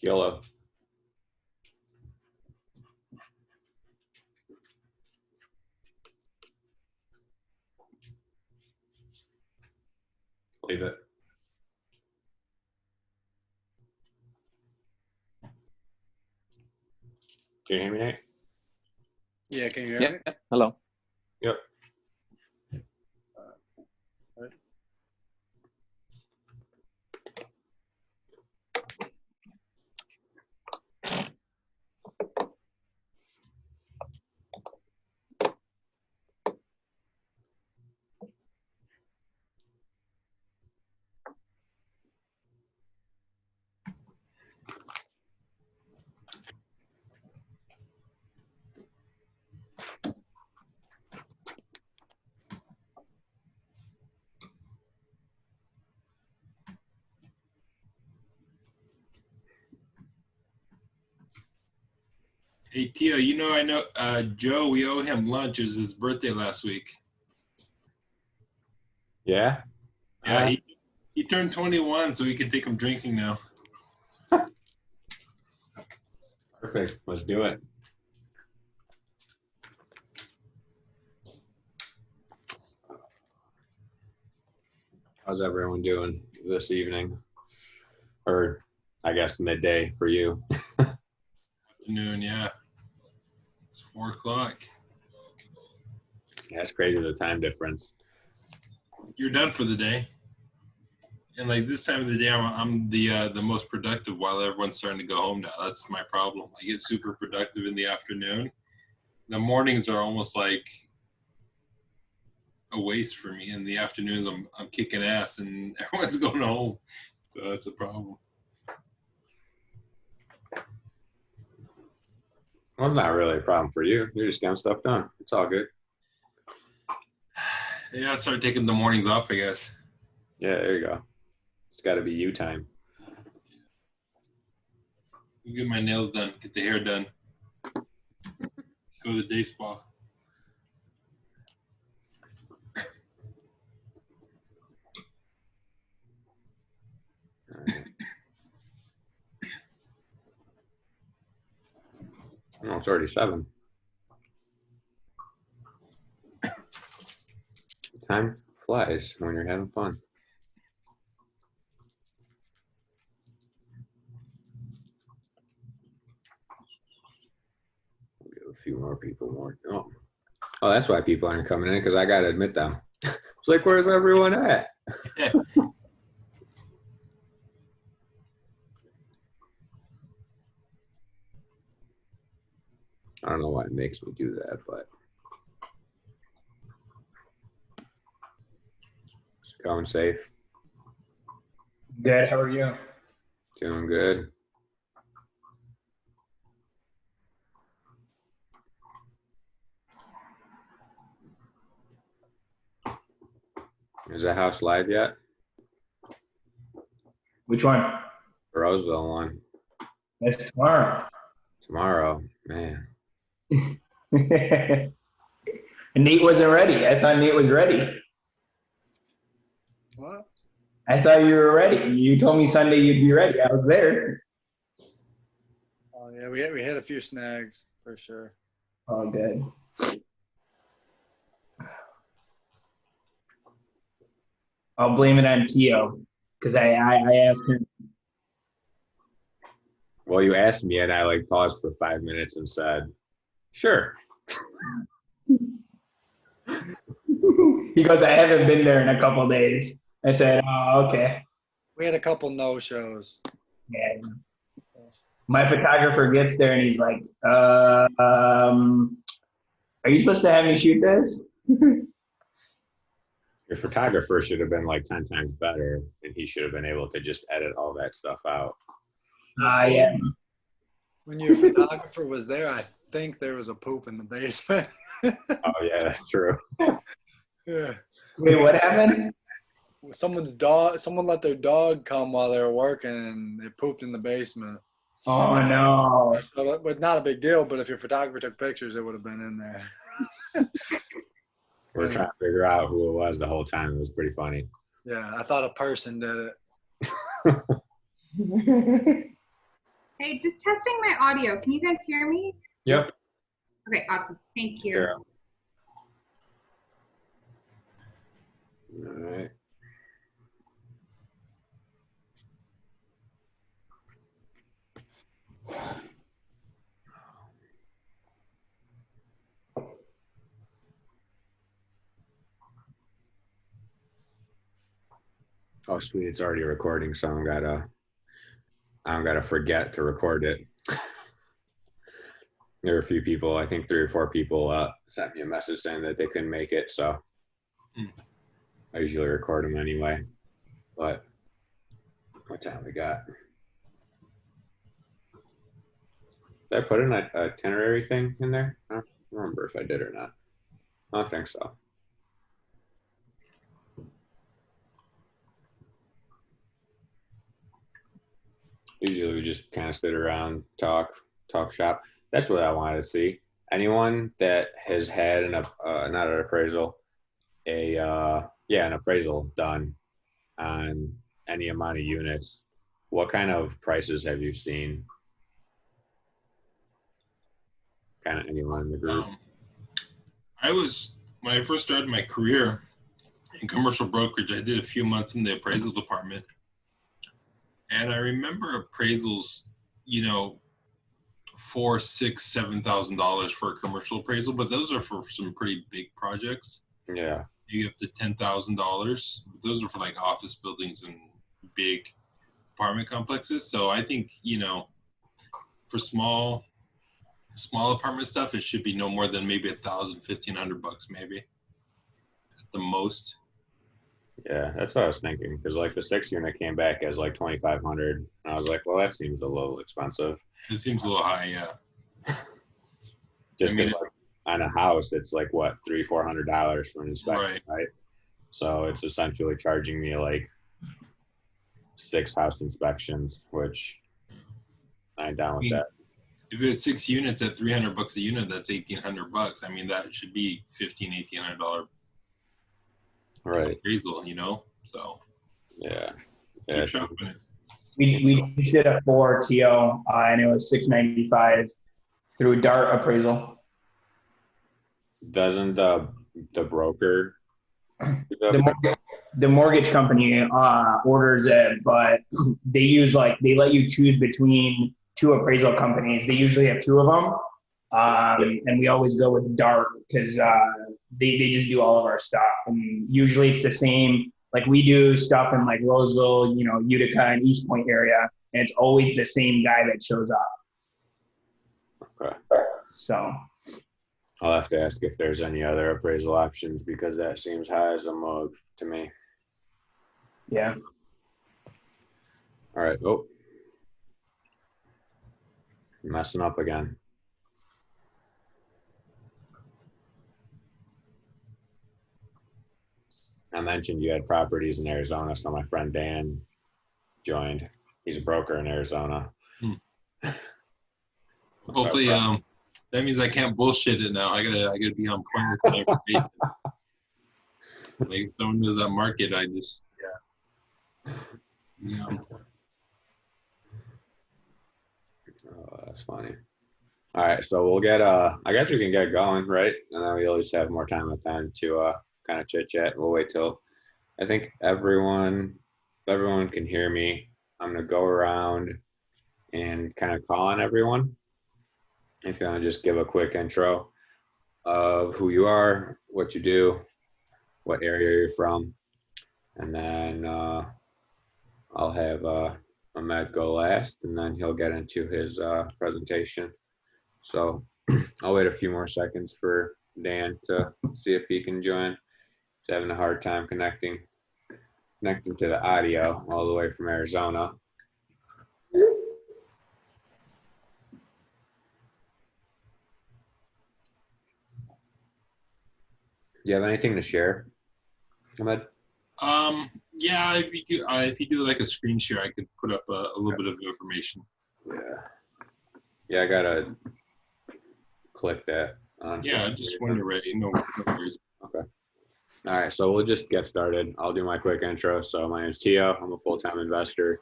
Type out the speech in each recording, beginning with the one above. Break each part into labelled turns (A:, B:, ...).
A: Yellow. Leave it. Can you hear me, Nate?
B: Yeah, can you hear me?
C: Yep. Hello.
A: Yep.
B: Right. Hey, Tio, I know Joe, we owe him lunch. It was his birthday last week.
A: Yeah?
B: Yeah, he turned 21, so we can take him drinking now.
A: Perfect. Let's do it. How's everyone doing this evening? Or I guess midday for you.
B: Afternoon, yeah. It's 4 o'clock.
A: Yeah, it's crazy the time difference.
B: You're done for the day. And like this time of the day, I'm the most productive while everyone's starting to go home now. That's my problem. I get super productive in the afternoon. The mornings are almost like a waste for me. In the afternoons, I'm kicking ass, and everyone's going home. So that's a problem.
A: Well, it's not really a problem for you. You're just getting stuff done. It's all good.
B: Yeah, I started taking the mornings off, I guess.
A: Yeah, there you go. It's got to be you time.
B: Get my nails done, get the hair done, go to the day spa.
A: Oh, it's already 7. Time flies when you're having fun. We'll give a few more people more. Oh, that's why people aren't coming in, because I got to admit them. It's like, where's everyone at? I don't know why it makes me do that, but it's going safe.
D: Good. How are you?
A: Doing good. Is the house live yet?
D: Which one?
A: The Roseville one.
D: That's tomorrow.
A: Tomorrow, man.
D: Nate wasn't ready. I thought Nate was ready.
B: What?
D: I thought you were ready. You told me Sunday you'd be ready. I was there.
E: Oh yeah, we had a few snags for sure.
D: Oh, good. I'll blame it on Tio because I asked him.
A: Well, you asked me and I like paused for 5 minutes and said, sure.
D: He goes, I haven't been there in a couple of days. I said, oh, okay.
E: We had a couple no-shows.
D: Yeah. My photographer gets there and he's like, are you supposed to have me shoot this?
A: Your photographer should have been like 10 times better, and he should have been able to just edit all that stuff out.
D: Yeah.
E: When your photographer was there, I think there was a poop in the basement.
A: Oh, yeah, that's true.
E: Yeah.
D: Wait, what happened?
E: Someone let their dog come while they were working, and it pooped in the basement.
D: Oh, no.
E: So, but not a big deal, but if your photographer took pictures, it would have been in there.
A: We're trying to figure out who it was the whole time. It was pretty funny.
E: Yeah, I thought a person did it.
C: Hey, just testing my audio. Can you guys hear me?
A: Yep.
C: Okay, awesome. Thank you.
A: Sure. All right. Oh, sweet. It's already recording, so I don't gotta forget to record it. There were a few people, I think 3 or 4 people sent me a message saying that they couldn't make it, so I usually record them anyway. But what time we got? Did I put in a itinerary thing in there? I don't remember if I did or not. I don't think so. Usually we just kind of sit around, talk shop. That's what I wanted to see. Anyone that has had not an appraisal, an appraisal done on any amount of units, what kind of prices have you seen? Kind of anyone in the group?
B: When I first started my career in commercial brokerage, I did a few months in the appraisal department. And I remember appraisals, $4,000, $6,000, $7,000 for a commercial appraisal, but those are for some pretty big projects.
A: Yeah.
B: You up to $10,000. Those are for like office buildings and big apartment complexes. So I think, for small apartment stuff, it should be no more than maybe $1,000, $1,500 maybe at the most.
A: Yeah, that's what I was thinking. Because like the 6 unit came back as like 2,500. I was like, well, that seems a little expensive.
B: It seems a little high, yeah.
A: Just because like, on a house, it's like what, $300-$400 for an inspection, right? So it's essentially charging me like 6 house inspections, which I ain't down with that.
B: If it's 6 units at $300 a unit, that's $1,800. I mean, that should be $1,800.
A: Right.
B: Appraisal, So
A: yeah.
B: Keep shopping it.
D: We just did a 4 TO, and it was $695 through DART appraisal.
A: Doesn't the broker?
D: The mortgage company orders it, but they let you choose between 2 appraisal companies. They usually have 2 of them. And we always go with DART because they just do all of our stuff. And usually it's the same, like we do stuff in like Roseville, Utica and East Point area. And it's always the same guy that shows up.
A: Okay.
D: So
A: I'll have to ask if there's any other appraisal options because that seems high as a mug to me.
D: Yeah.
A: All right. Oh. Messing up again. I mentioned you had properties in Arizona, so my friend Dan joined. He's a broker in Arizona.
B: Hopefully, that means I can't bullshit it now. I gotta be on point with my information. Like if someone knows that market, I just yeah.
A: Oh, that's funny. All right, so we'll get I guess we can get going, right? And then we'll just have more time at the end to kind of chit chat. We'll wait till I think if everyone can hear me. I'm gonna go around and kind of call on everyone. If you want to just give a quick intro of who you are, what you do, what area you're from, and then I'll have Ahmed go last, and then he'll get into his presentation. So I'll wait a few more seconds for Dan to see if he can join. He's having a hard time connecting to the audio all the way from Arizona. Do you have anything to share, Ahmed?
B: Yeah, if you do like a screen share, I could put up a little bit of information.
A: Yeah, I gotta click that on.
B: Yeah, just when you're ready. No worries.
A: Okay. All right, so we'll just get started. I'll do my quick intro. So my name is Tio. I'm a full-time investor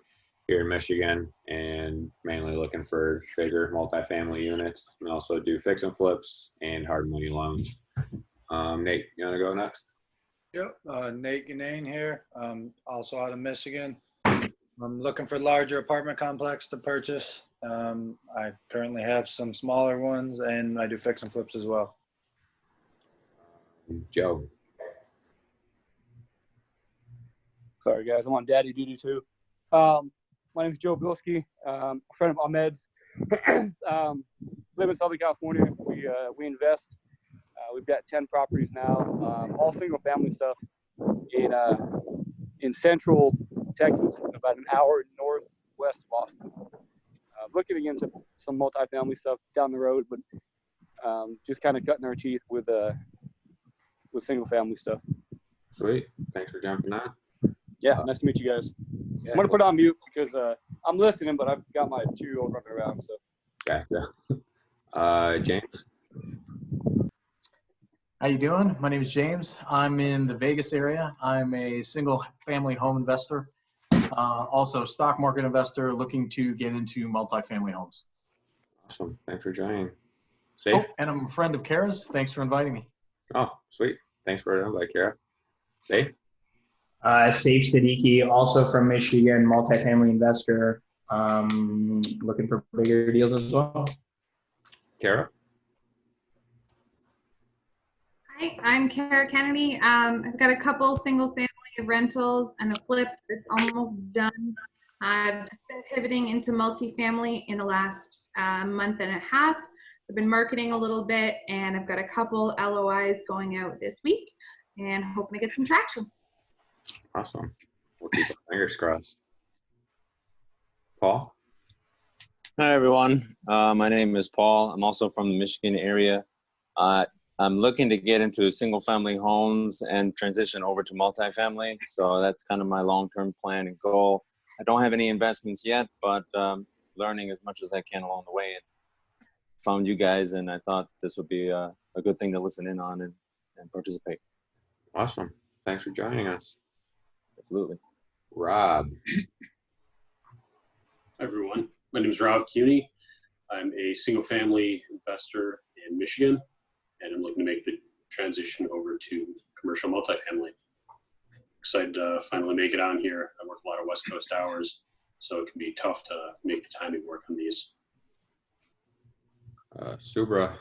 A: here in Michigan, and mainly looking for bigger multifamily units, and also do fix and flips and hard money loans. Nate, you want to go next?
E: Yep, Nate Ganane here, also out of Michigan. I'm looking for larger apartment complex to purchase. I currently have some smaller ones, and I do fix and flips as well.
A: Joe.
F: Sorry, guys. I'm on daddy duty too. My name is Joe Bilski, a friend of Ahmed's. Live in Southern California. We invest. We've got 10 properties now, all single family stuff in central Texas, about an hour northwest of Austin. Looking into some multifamily stuff down the road, but just kind of cutting our teeth with single family stuff.
A: Sweet. Thanks for jumping on.
F: Yeah, nice to meet you guys.
A: Yeah.
F: I'm gonna put on mute because I'm listening, but I've got my 2-year-old running around. So.
A: Gotcha. James.
G: How you doing? My name is James. I'm in the Vegas area. I'm a single family home investor, also stock market investor looking to get into multifamily homes.
A: Awesome. Thanks for joining. Safe.
G: Oh, and I'm a friend of Kara's. Thanks for inviting me.
A: Oh, sweet. Thanks for the invite, Kara. Safe.
D: Saif Siddiqui, also from Michigan, multifamily investor, looking for bigger deals as well.
A: Kara.
C: Hi, I'm Kara Kennedy. I've got a couple single family rentals and a flip that's almost done. I've just been pivoting into multifamily in the last month and a half. So I've been marketing a little bit, and I've got a couple LOIs going out this week and hoping to get some traction.
A: Awesome. We'll keep our fingers crossed. Paul.
H: Hi, everyone. My name is Paul. I'm also from the Michigan area. I'm looking to get into single family homes and transition over to multifamily. So that's kind of my long-term plan and goal. I don't have any investments yet, but learning as much as I can along the way. And found you guys, and I thought this would be a good thing to listen in on and participate.
A: Awesome. Thanks for joining us.
H: Absolutely.
A: Rob.
I: Hi, everyone. My name is Rob Cuny. I'm a single family investor in Michigan, and I'm looking to make the transition over to commercial multifamily. Excited to finally make it on here. I work a lot of West Coast hours, so it can be tough to make the timing work on these.
A: Subra.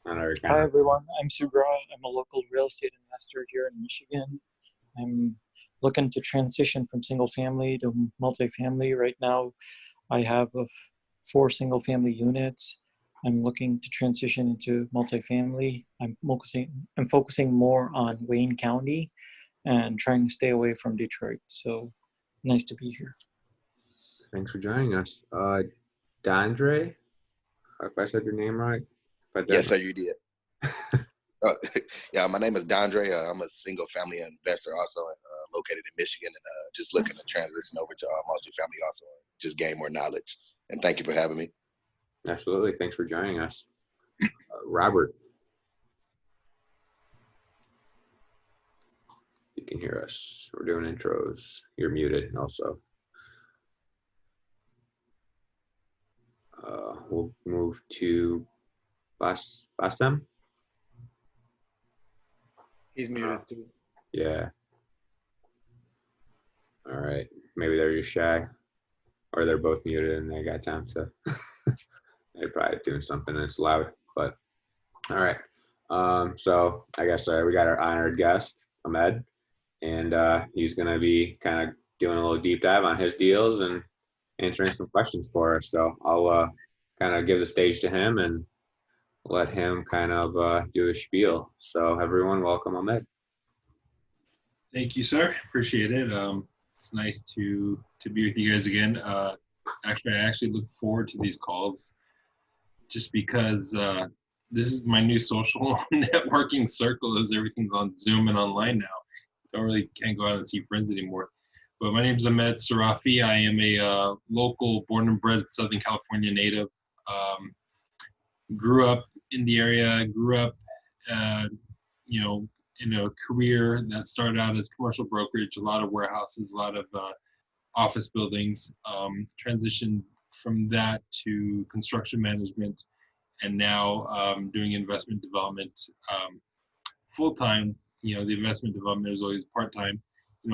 J: Hi, everyone. I'm Subra. I'm a local real estate investor here in Michigan. I'm looking to transition from single family to multifamily. Right now, I have 4 single family units. I'm looking to transition into multifamily. I'm focusing more on Wayne County and trying to stay away from Detroit. So nice to be here.
A: Thanks for joining us. Dandre, if I said your name right.
K: Yes, sir, you did. Yeah, my name is Dandre. I'm a single family investor also located in Michigan, and just looking to transition over to multifamily also, just gain more knowledge. And thank you for having me.
A: Absolutely. Thanks for joining us. Robert. You can hear us. We're doing intros. You're muted also. We'll move to Bassem.
E: He's muted too.
A: Yeah. All right. Maybe they're just shy, or they're both muted and they got time to. They're probably doing something and it's loud. But all right. So I guess we got our honored guest, Ahmed, and he's going to be kind of doing a little deep dive on his deals and answering some questions for us. So I'll kind of give the stage to him and let him kind of do a spiel. So everyone, welcome Ahmed.
B: Thank you, sir. Appreciate it. It's nice to be with you guys again. Actually, I actually look forward to these calls just because this is my new social networking circle, as everything's on Zoom and online now. Can't go out and see friends anymore. But my name is Ahmed Seirafi. I am a local, born and bred Southern California native. Grew up in the area. Grew up, career that started out as commercial brokerage, a lot of warehouses, a lot of office buildings, transitioned from that to construction management, and now doing investment development full time. The investment development is always part time,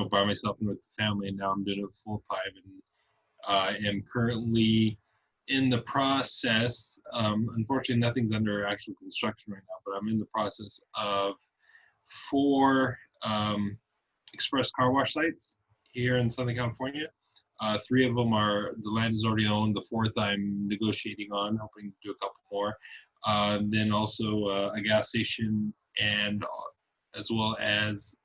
B: by myself and with the family, and now I'm doing it full time, and I am currently in the process. Unfortunately, nothing's under actual construction right now, but I'm in the process of 4 express car wash sites here in Southern California. 3 of them the land is already owned. The 4th I'm negotiating on, hoping to do a couple more. Then also a gas station, and as well as,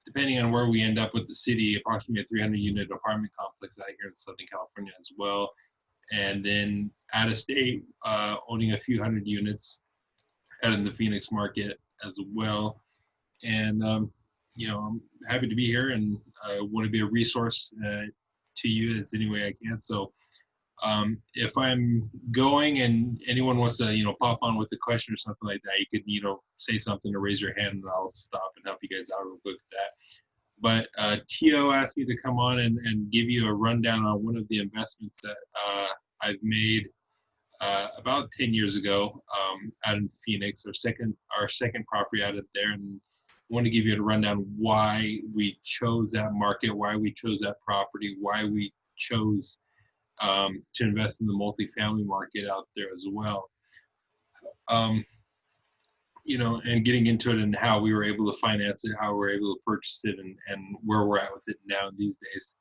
B: depending on where we end up with the city, approximately a 300 unit apartment complex out here in Southern California as well. And then out of state, owning a few hundred units out in the Phoenix market as well. And, I'm happy to be here, and I want to be a resource to you as any way I can. So if I'm going and anyone wants to, pop on with a question or something like that, you could, say something or raise your hand, and I'll stop and help you guys out real quick with that. But Tio asked me to come on and give you a rundown on one of the investments that I've made about 10 years ago out in Phoenix, our second property out of there. And I want to give you a rundown why we chose that market, why we chose that property, why we chose to invest in the multifamily market out there as well. And getting into it and how we were able to finance it, how we were able to purchase it, and where we're at with it now these days.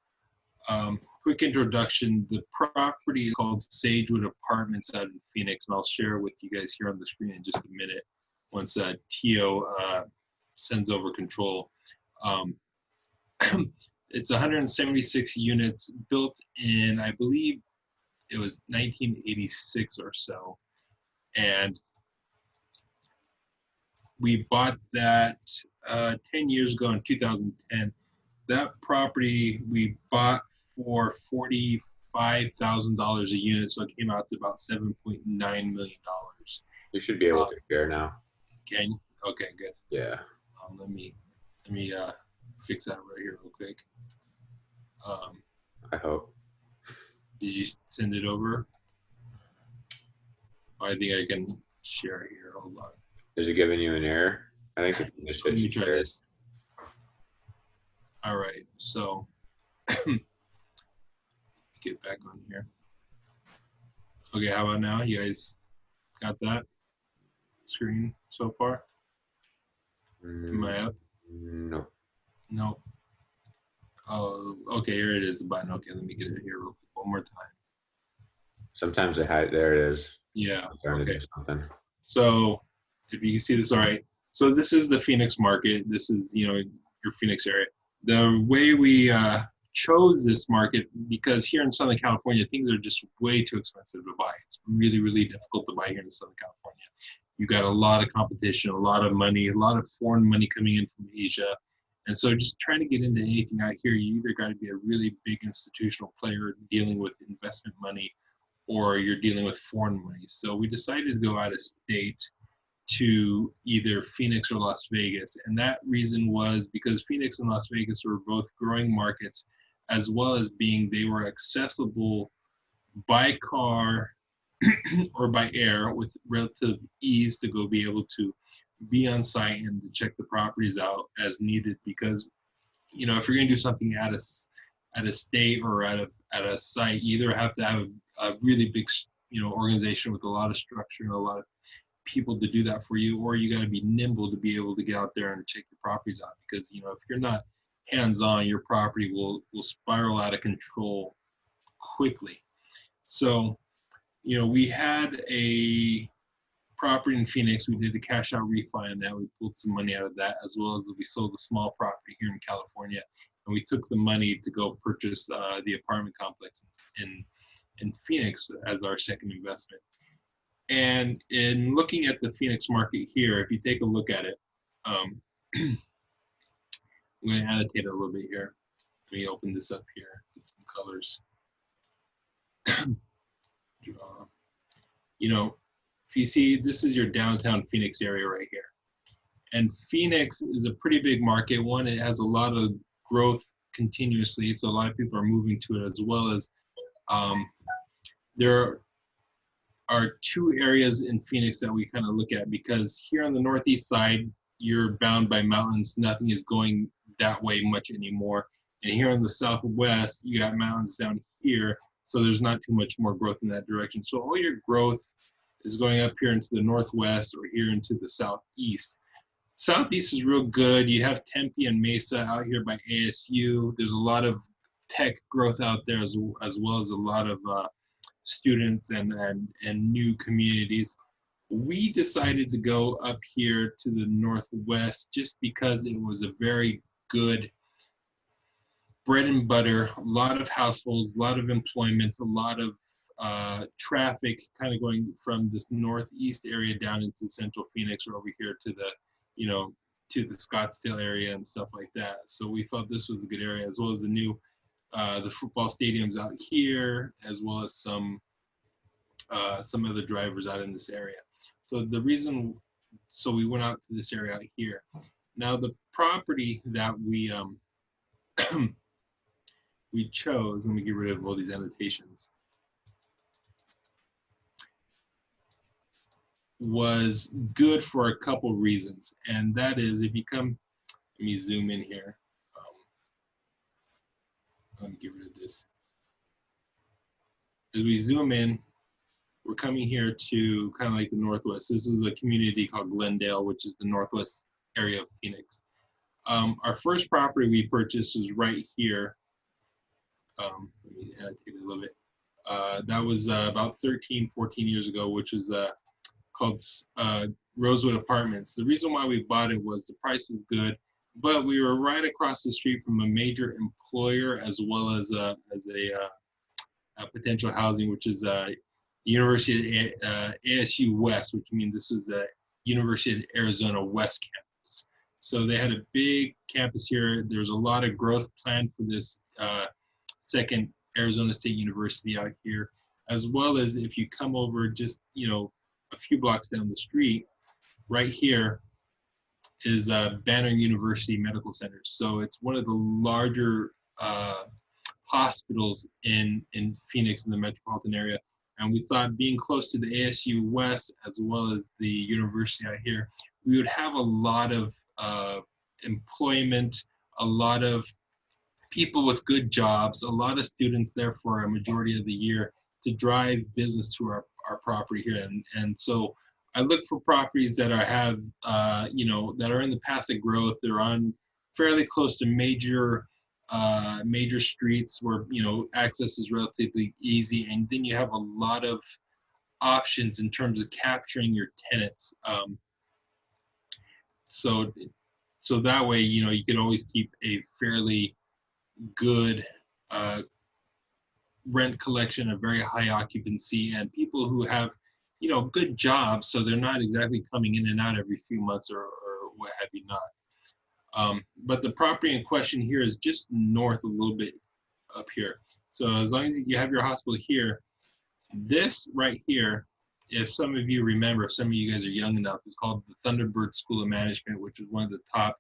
B: Quick introduction, the property is called Sagewood Apartments out in Phoenix, and I'll share with you guys here on the screen in just a minute once Tio sends over control. It's 176 units built in, I believe it was 1986 or so. And we bought that 10 years ago in 2010. That property we bought for $45,000 a unit, so it came out to about $7.9 million.
A: You should be able to share now.
B: Can you? Okay, good.
A: Yeah.
B: Let me fix that right here real quick.
A: I hope.
B: Did you send it over? I think I can share here. Hold on.
A: Is it giving you an error? I think the
B: Let me try this. All right, so get back on here. Okay, how about now? You guys got that screen so far? Am I up?
A: No.
B: No. Oh, okay, here it is, the button. Okay, let me get it here real quick one more time.
A: Sometimes they hide. There it is.
B: Yeah.
A: I'm trying to do something.
B: So if you can see this, all right. So this is the Phoenix market. This is, your Phoenix area. The way we chose this market, because here in Southern California, things are just way too expensive to buy. It's really, really difficult to buy here in Southern California. You got a lot of competition, a lot of money, a lot of foreign money coming in from Asia. And so just trying to get into anything out here, you either got to be a really big institutional player dealing with investment money, or you're dealing with foreign money. So we decided to go out of state to either Phoenix or Las Vegas. And that reason was because Phoenix and Las Vegas were both growing markets, as well as they were accessible by car or by air with relative ease to go be able to be on site and to check the properties out as needed. Because, if you're going to do something at a state or at a site, you either have to have a really big, organization with a lot of structure and a lot of people to do that for you, or you got to be nimble to be able to get out there and check the properties out. Because, if you're not hands-on, your property will spiral out of control quickly. So, we had a property in Phoenix. We did a cash out refi on that. We pulled some money out of that, as well as we sold a small property here in California. And we took the money to go purchase the apartment complex in Phoenix as our second investment. And in looking at the Phoenix market here, if you take a look at it, I'm going to annotate it a little bit here. Let me open this up here, get some colors. If you see, this is your downtown Phoenix area right here. And Phoenix is a pretty big market. One, it has a lot of growth continuously, so a lot of people are moving to it, as well as there are two areas in Phoenix that we kind of look at, because here on the northeast side, you're bound by mountains. Nothing is going that way much anymore. And here on the southwest, you got mountains down here, so there's not too much more growth in that direction. So all your growth is going up here into the northwest or here into the southeast. Southeast is real good. You have Tempe and Mesa out here by ASU. There's a lot of tech growth out there, as well as a lot of students and new communities. We decided to go up here to the northwest just because it was a very good bread and butter, a lot of households, a lot of employment, a lot of traffic kind of going from this northeast area down into central Phoenix or over here to the, to the Scottsdale area and stuff like that. So we felt this was a good area, as well as the new, the football stadiums out here, as well as some other drivers out in this area. So so we went out to this area out here. Now the property that we we chose, let me get rid of all these annotations, was good for a couple reasons. And that is, if you come, let me zoom in here. Let me get rid of this. As we zoom in, we're coming here to kind of like the northwest. This is a community called Glendale, which is the northwest area of Phoenix. Our first property we purchased was right here. Let me annotate it a little bit. That was about 13, 14 years ago, which was called Rosewood Apartments. The reason why we bought it was the price was good, but we were right across the street from a major employer, as well as a potential housing, which is University ASU West, which means this was the University of Arizona West campus. So they had a big campus here. There's a lot of growth planned for this second Arizona State University out here, as well as if you come over just, a few blocks down the street, right here is Banner University Medical Center. So it's one of the larger hospitals in Phoenix in the metropolitan area. And we thought, being close to the ASU West, as well as the university out here, we would have a lot of employment, a lot of people with good jobs, a lot of students there for a majority of the year to drive business to our property here. And so I look for properties that have, that are in the path of growth. They're on fairly close to major streets where, access is relatively easy. And then you have a lot of options in terms of capturing your tenants. So that way, you can always keep a fairly good rent collection, a very high occupancy, and people who have, good jobs, so they're not exactly coming in and out every few months or what have you not. But the property in question here is just north a little bit up here. So as long as you have your hospital here, this right here, if some of you remember, if some of you guys are young enough, it's called the Thunderbird School of Management, which is one of the top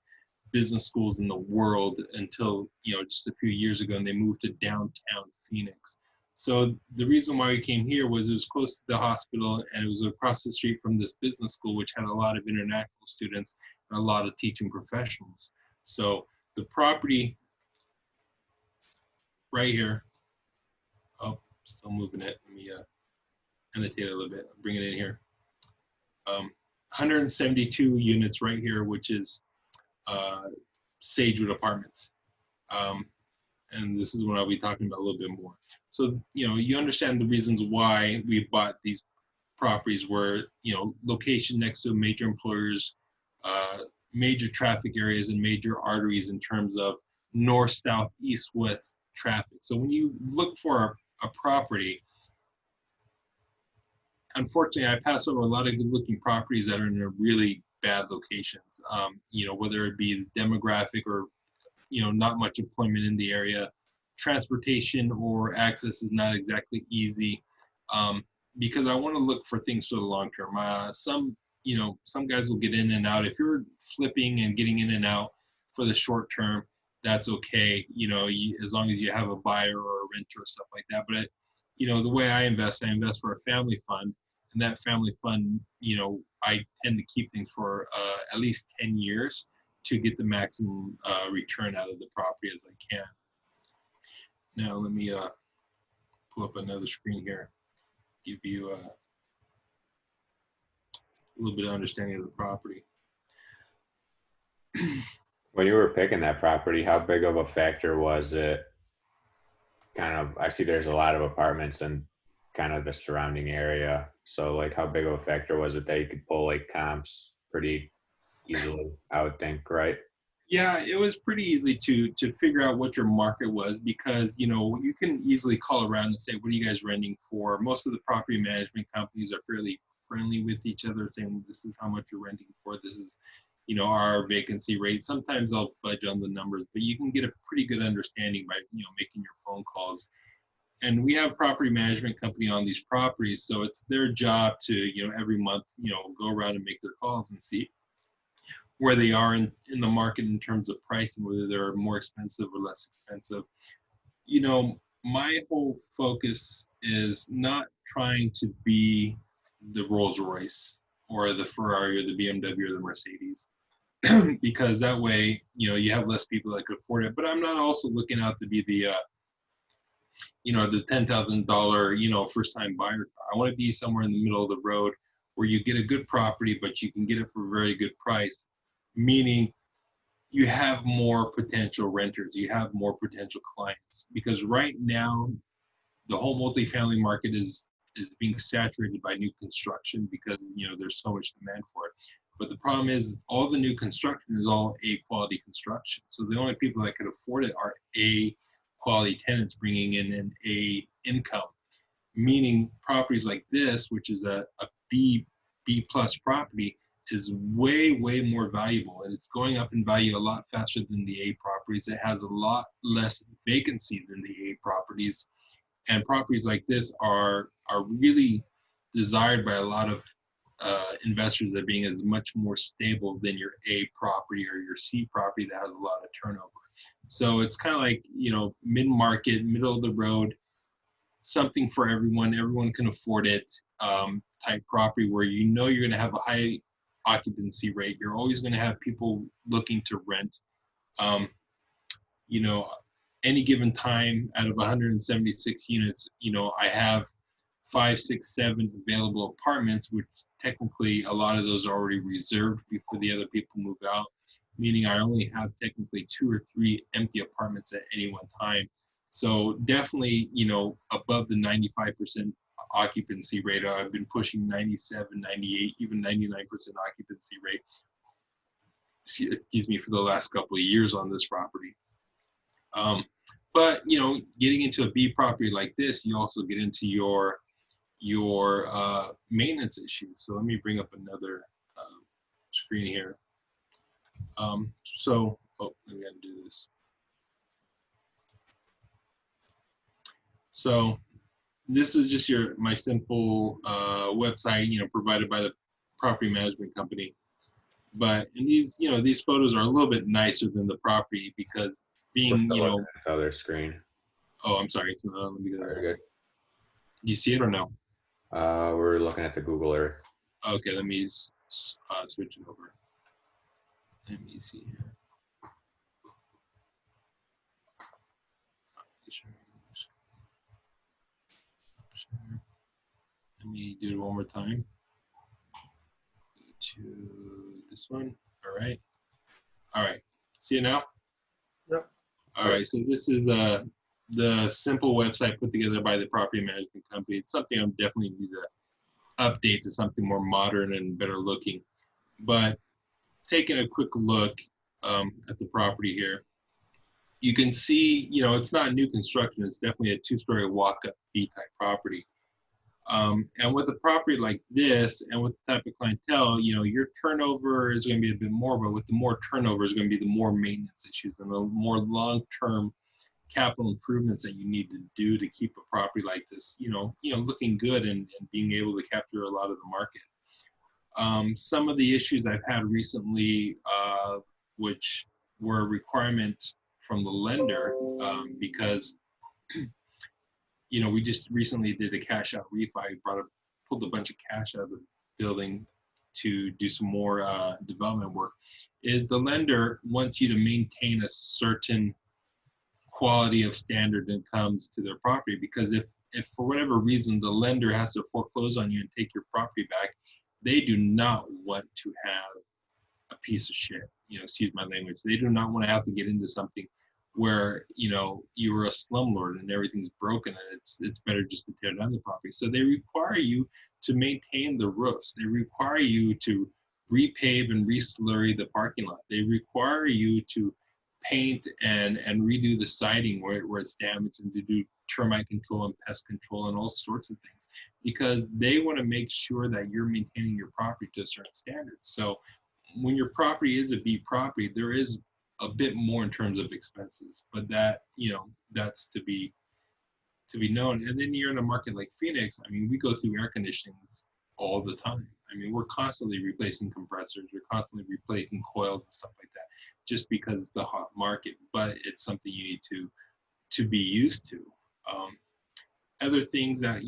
B: business schools in the world until, just a few years ago, and they moved to downtown Phoenix. So the reason why we came here was it was close to the hospital, and it was across the street from this business school, which had a lot of international students and a lot of teaching professionals. So the property right here, oh, still moving it. Let me annotate it a little bit, bring it in here. 172 units right here, which is Sagewood Apartments. And this is what I'll be talking about a little bit more. So, you understand the reasons why we bought these properties were, location next to major employers, major traffic areas, and major arteries in terms of north, south, east, west traffic. So when you look for a property, unfortunately, I pass over a lot of good-looking properties that are in a really bad locations, whether it be demographic or, not much employment in the area, transportation or access is not exactly easy, because I want to look for things for the long term. Some you know, some guys will get in and out. If you're flipping and getting in and out for the short term, that's okay. You know, as long as you have a buyer or a renter or stuff like that. But, you know, the way I invest for a family fund, and that family fund, you know, I tend to keep things for at least 10 years to get the maximum return out of the property as I can. Now, let me pull up another screen here, give you a little bit of understanding of the property.
A: When you were picking that property, how big of a factor was it? Kind of, I see there's a lot of apartments in kind of the surrounding area. So like how big of a factor was it that you could pull like comps pretty easily, I would think, right?
B: Yeah, it was pretty easy to figure out what your market was, because, you know, you can easily call around and say, what are you guys renting for? Most of the property management companies are fairly friendly with each other, saying this is how much you're renting for. This is, you know, our vacancy rate. Sometimes I'll fudge on the numbers, but you can get a pretty good understanding by, you know, making your phone calls. And we have property management company on these properties, so it's their job to, you know, every month, you know, go around and make their calls and see where they are in the market in terms of pricing, whether they're more expensive or less expensive. You know, my whole focus is not trying to be the Rolls Royce or the Ferrari or the BMW or the Mercedes, because that way, you know, you have less people that could afford it. But I'm not also looking out to be the, you know, the $10,000, you know, first time buyer. I want to be somewhere in the middle of the road where you get a good property, but you can get it for a very good price, meaning you have more potential renters, you have more potential clients. Because right now, the whole multifamily market is being saturated by new construction because, you know, there's so much demand for it. But the problem is all the new construction is all A quality construction. So the only people that could afford it are A quality tenants bringing in an A income, meaning properties like this, which is a B plus property, is way more valuable, and it's going up in value a lot faster than the A properties. It has a lot less vacancy than the A properties, and properties like this are really desired by a lot of investors that being as much more stable than your A property or your C property that has a lot of turnover. So it's kind of like, you know, mid-market, middle of the road, something for everyone. Everyone can afford it type property where you know you're going to have a high occupancy rate. You're always going to have people looking to rent. You know, any given time out of 176 units, you know, I have 5, 6, 7 available apartments, which technically a lot of those are already reserved before the other people move out, meaning I only have technically 2 or 3 empty apartments at any one time. So definitely, you know, above the 95% occupancy rate. I've been pushing 97, 98, even 99% occupancy rate, excuse me, for the last couple of years on this property. But, you know, getting into a B property like this, you also get into your maintenance issues. So let me bring up another screen here. So, oh, let me undo this. So this is just my simple website, you know, provided by the property management company. But in these, you know, these photos are a little bit nicer than the property because being, you know,
A: other screen.
B: Oh, I'm sorry. So, let me go there.
A: Very good.
B: You see it or no?
A: We're looking at the Google Earth.
B: Okay, let me switch it over. Let me see here. Let me do it one more time. Go to this one. All right. All right. See it now?
E: Yep.
B: All right. So this is the simple website put together by the property management company. It's something I'm definitely need to update to something more modern and better looking. But taking a quick look at the property here, you can see, you know, it's not new construction. It's definitely a 2-story walk-up B-type property. And with a property like this and with the type of clientele, you know, your turnover is going to be a bit more, but with the more turnover is going to be the more maintenance issues and the more long-term capital improvements that you need to do to keep a property like this, you know, looking good and being able to capture a lot of the market. Some of the issues I've had recently, which were a requirement from the lender, because we just recently did a cash out refi, pulled a bunch of cash out of the building to do some more development work, is the lender wants you to maintain a certain quality of standard that comes to their property, because if for whatever reason the lender has to foreclose on you and take your property back, they do not want to have a piece of shit, excuse my language. They do not want to have to get into something where you were a slumlord and everything's broken, and it's better just to tear down the property. So they require you to maintain the roofs. They require you to repave and reslurry the parking lot. They require you to paint and redo the siding where it's damaged, and to do termite control and pest control and all sorts of things, because they want to make sure that you're maintaining your property to a certain standard. So when your property is a B property, there is a bit more in terms of expenses, but that's to be known. And then you're in a market like Phoenix. I mean, we go through air conditionings all the time. I mean, we're constantly replacing compressors, we're constantly replacing coils and stuff like that, just because it's a hot market. But it's something you need to be used to. Other things that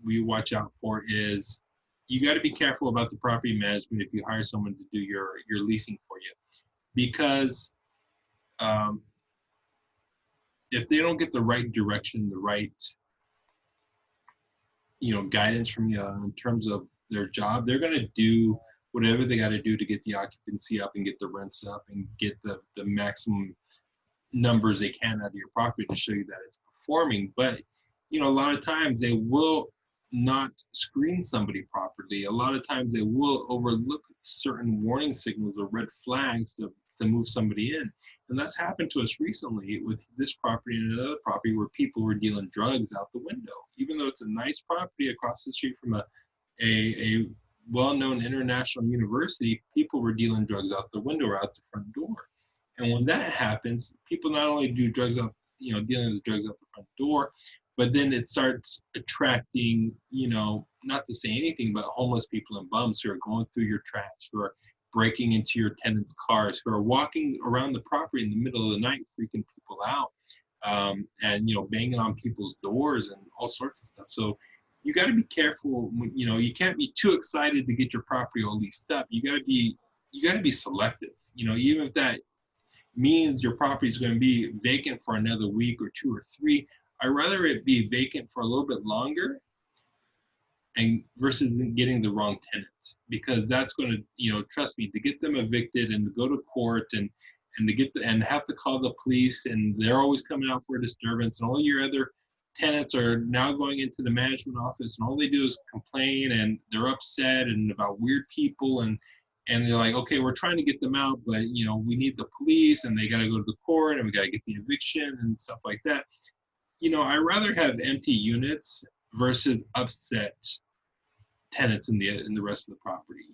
B: we watch out for is you got to be careful about the property management if you hire someone to do your leasing for you, because if they don't get the right direction, the right guidance from you in terms of their job, they're going to do whatever they got to do to get the occupancy up and get the rents up and get the maximum numbers they can out of your property to show you that it's performing. But a lot of times they will not screen somebody properly. A lot of times they will overlook certain warning signals or red flags to move somebody in. And that's happened to us recently with this property and another property where people were dealing drugs out the window. Even though it's a nice property across the street from a well-known international university, people were dealing drugs out the window or out the front door. And when that happens, people not only do drugs out, dealing with drugs out the front door, but then it starts attracting, not to say anything, but homeless people and bums who are going through your trash, who are breaking into your tenants' cars, who are walking around the property in the middle of the night, freaking people out, and banging on people's doors and all sorts of stuff. So you got to be careful. You can't be too excited to get your property all leased up. You got to be selective. Even if that means your property is going to be vacant for another week or 2 or 3, I'd rather it be vacant for a little bit longer and versus getting the wrong tenant, because that's going to, trust me, to get them evicted and to go to court and to and have to call the police, and they're always coming out for a disturbance, and all your other tenants are now going into the management office, and all they do is complain, and they're upset and about weird people, and they're like, okay, we're trying to get them out, but we need the police, and they got to go to the court, and we got to get the eviction and stuff like that. I'd rather have empty units versus upset tenants in the rest of the property.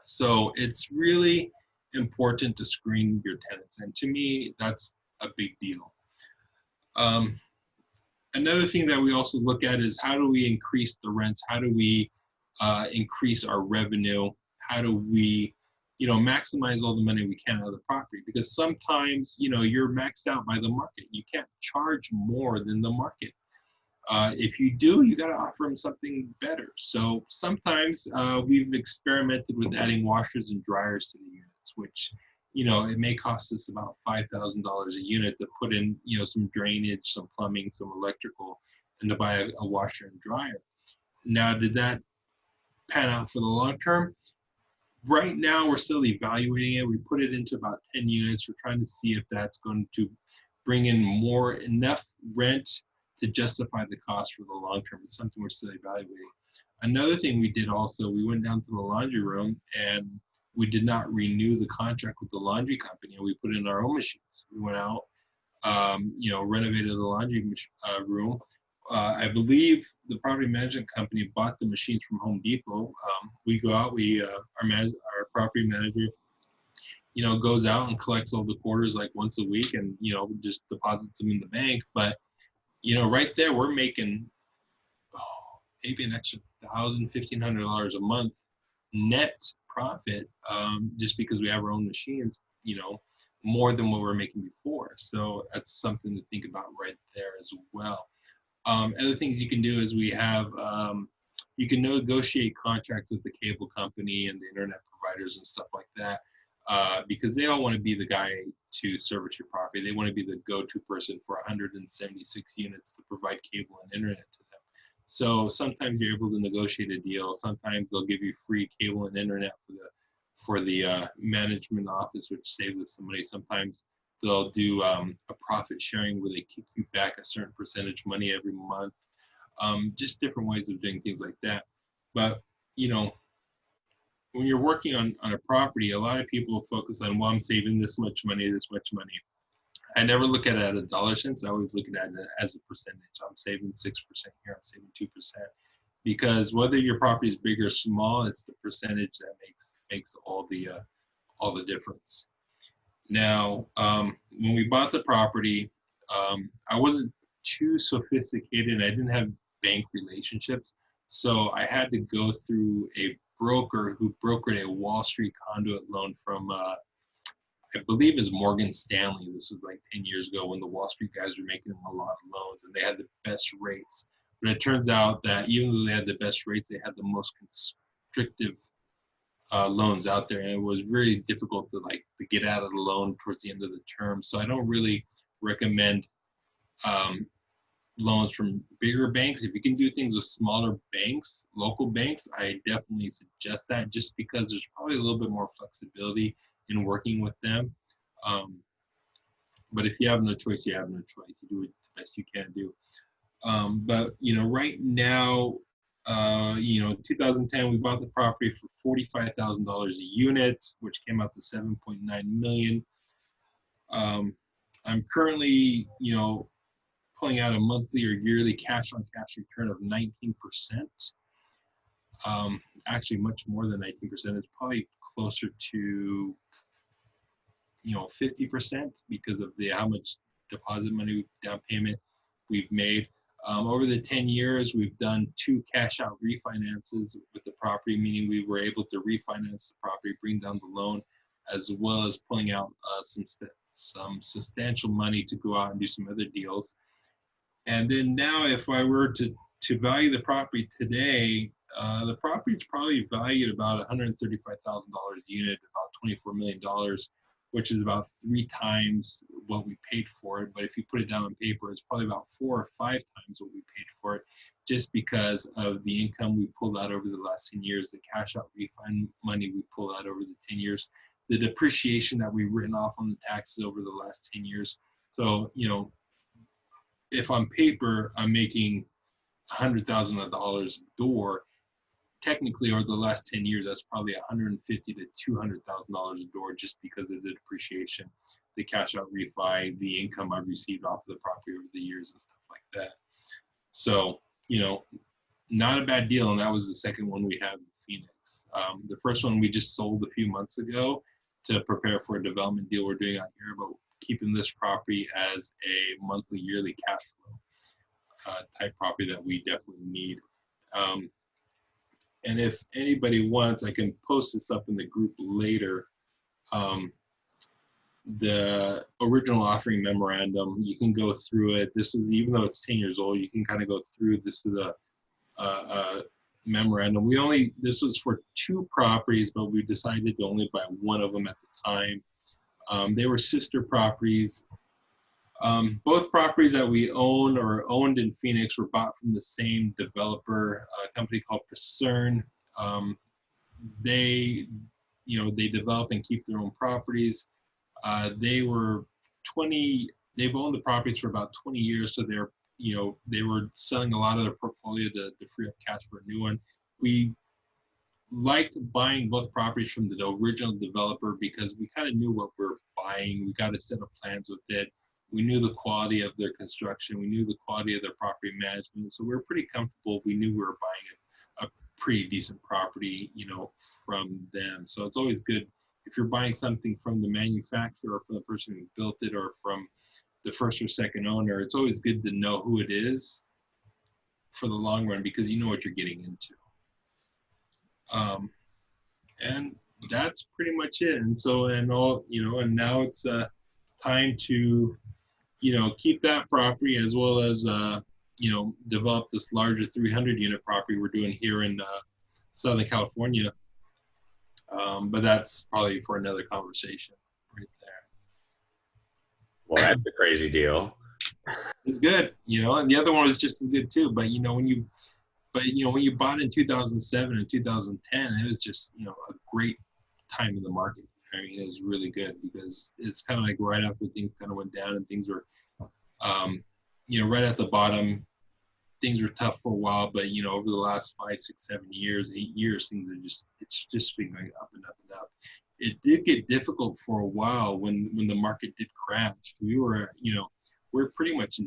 B: So it's really important to screen your tenants, and to me, that's a big deal. Another thing that we also look at is how do we increase the rents? How do we increase our revenue? How do we, maximize all the money we can out of the property? Because sometimes, you're maxed out by the market. You can't charge more than the market. If you do, you got to offer them something better. So sometimes we've experimented with adding washers and dryers to the units, which, it may cost us about $5,000 a unit to put in, some drainage, some plumbing, some electrical, and to buy a washer and dryer. Now, did that pan out for the long term? Right now, we're still evaluating it. We put it into about 10 units. We're trying to see if that's going to bring in enough rent to justify the cost for the long term. It's something we're still evaluating. Another thing we did also, we went down to the laundry room and we did not renew the contract with the laundry company, and we put in our own machines. We went out, renovated the laundry room. I believe the property management company bought the machines from Home Depot. We go out, our property manager, goes out and collects all the quarters like once a week and, just deposits them in the bank. But, right there, we're making maybe an extra $1,000, $1,500 a month net profit, just because we have our own machines, more than what we were making before. So that's something to think about right there as well. Other things you can do is we have, you can negotiate contracts with the cable company and the internet providers and stuff like that, because they all want to be the guy to service your property. They want to be the go-to person for 176 units to provide cable and internet to them. So sometimes you're able to negotiate a deal. Sometimes they'll give you free cable and internet for the management office, which saves us some money. Sometimes they'll do a profit sharing where they kick you back a certain percentage money every month. Just different ways of doing things like that. But, when you're working on a property, a lot of people focus on, well, I'm saving this much money, this much money. I never look at it at a dollar cents. I always look at it as a percentage. I'm saving 6% here, I'm saving 2%. Because whether your property is big or small, it's the percentage that makes all the difference. Now, when we bought the property, I wasn't too sophisticated. I didn't have bank relationships. So I had to go through a broker who brokered a Wall Street conduit loan from, I believe is Morgan Stanley. This was like 10 years ago when the Wall Street guys were making them a lot of loans and they had the best rates. But it turns out that even though they had the best rates, they had the most constrictive loans out there, and it was really difficult to get out of the loan towards the end of the term. So I don't really recommend loans from bigger banks. If you can do things with smaller banks, local banks, I definitely suggest that, just because there's probably a little bit more flexibility in working with them. But if you have no choice, you have no choice. You do it the best you can do. But right now, 2010, we bought the property for $45,000 a unit, which came out to $7.9 million. I'm currently, pulling out a monthly or yearly cash-on-cash return of 19%. Actually, much more than 19%. It's probably closer to 50% because of how much deposit money, down payment we've made. Over the 10 years, we've done 2 cash out refinances with the property, meaning we were able to refinance the property, bring down the loan, as well as pulling out some substantial money to go out and do some other deals. And then now, if I were to value the property today, the property is probably valued about $135,000 a unit, about $24 million, which is about 3 times what we paid for it. But if you put it down on paper, it's probably about 4 or 5 times what we paid for it, just because of the income we pulled out over the last 10 years, the cash out refund money we pulled out over the 10 years, the depreciation that we've written off on the taxes over the last 10 years. So, if on paper I'm making $100,000 a door, technically over the last 10 years, that's probably $150,000 to $200,000 a door, just because of the depreciation, the cash out refi, the income I've received off of the property over the years and stuff like that. So, not a bad deal. And that was the second one we had in Phoenix. The first one we just sold a few months ago to prepare for a development deal we're doing out here, but keeping this property as a monthly, yearly cash flow type property that we definitely need. And if anybody wants, I can post this up in the group later. The original offering memorandum, you can go through it. This is, even though it's 10 years old, you can kind of go through. This is a memorandum. This was for 2 properties, but we decided to only buy one of them at the time. They were sister properties. Both properties that we own or owned in Phoenix were bought from the same developer, a company called Pacern. They develop and keep their own properties. They've owned the properties for about 20 years, so they were selling a lot of their portfolio to free up cash for a new one. We liked buying both properties from the original developer because we kind of knew what we were buying. We got a set of plans with it. We knew the quality of their construction. We knew the quality of their property management. So we were pretty comfortable. We knew we were buying a pretty decent property, from them. So it's always good if you're buying something from the manufacturer or from the person who built it or from the first or second owner. It's always good to know who it is for the long run, because you know what you're getting into. And that's pretty much it. And so, and all, and now it's time to, keep that property as well as, develop this larger 300 unit property we're doing here in Southern California. But that's probably for another conversation right there.
A: Well, that's a crazy deal.
B: It's good, and the other one was just as good too. But when you bought in 2007 and 2010, it was just a great time in the market. I mean, it was really good because it's kind of like right after things kind of went down and things were, right at the bottom. Things were tough for a while, but over the last 5, 6, 7 years, 8 years, things are it's just been going up and up and up. It did get difficult for a while when the market did crash. We're pretty much,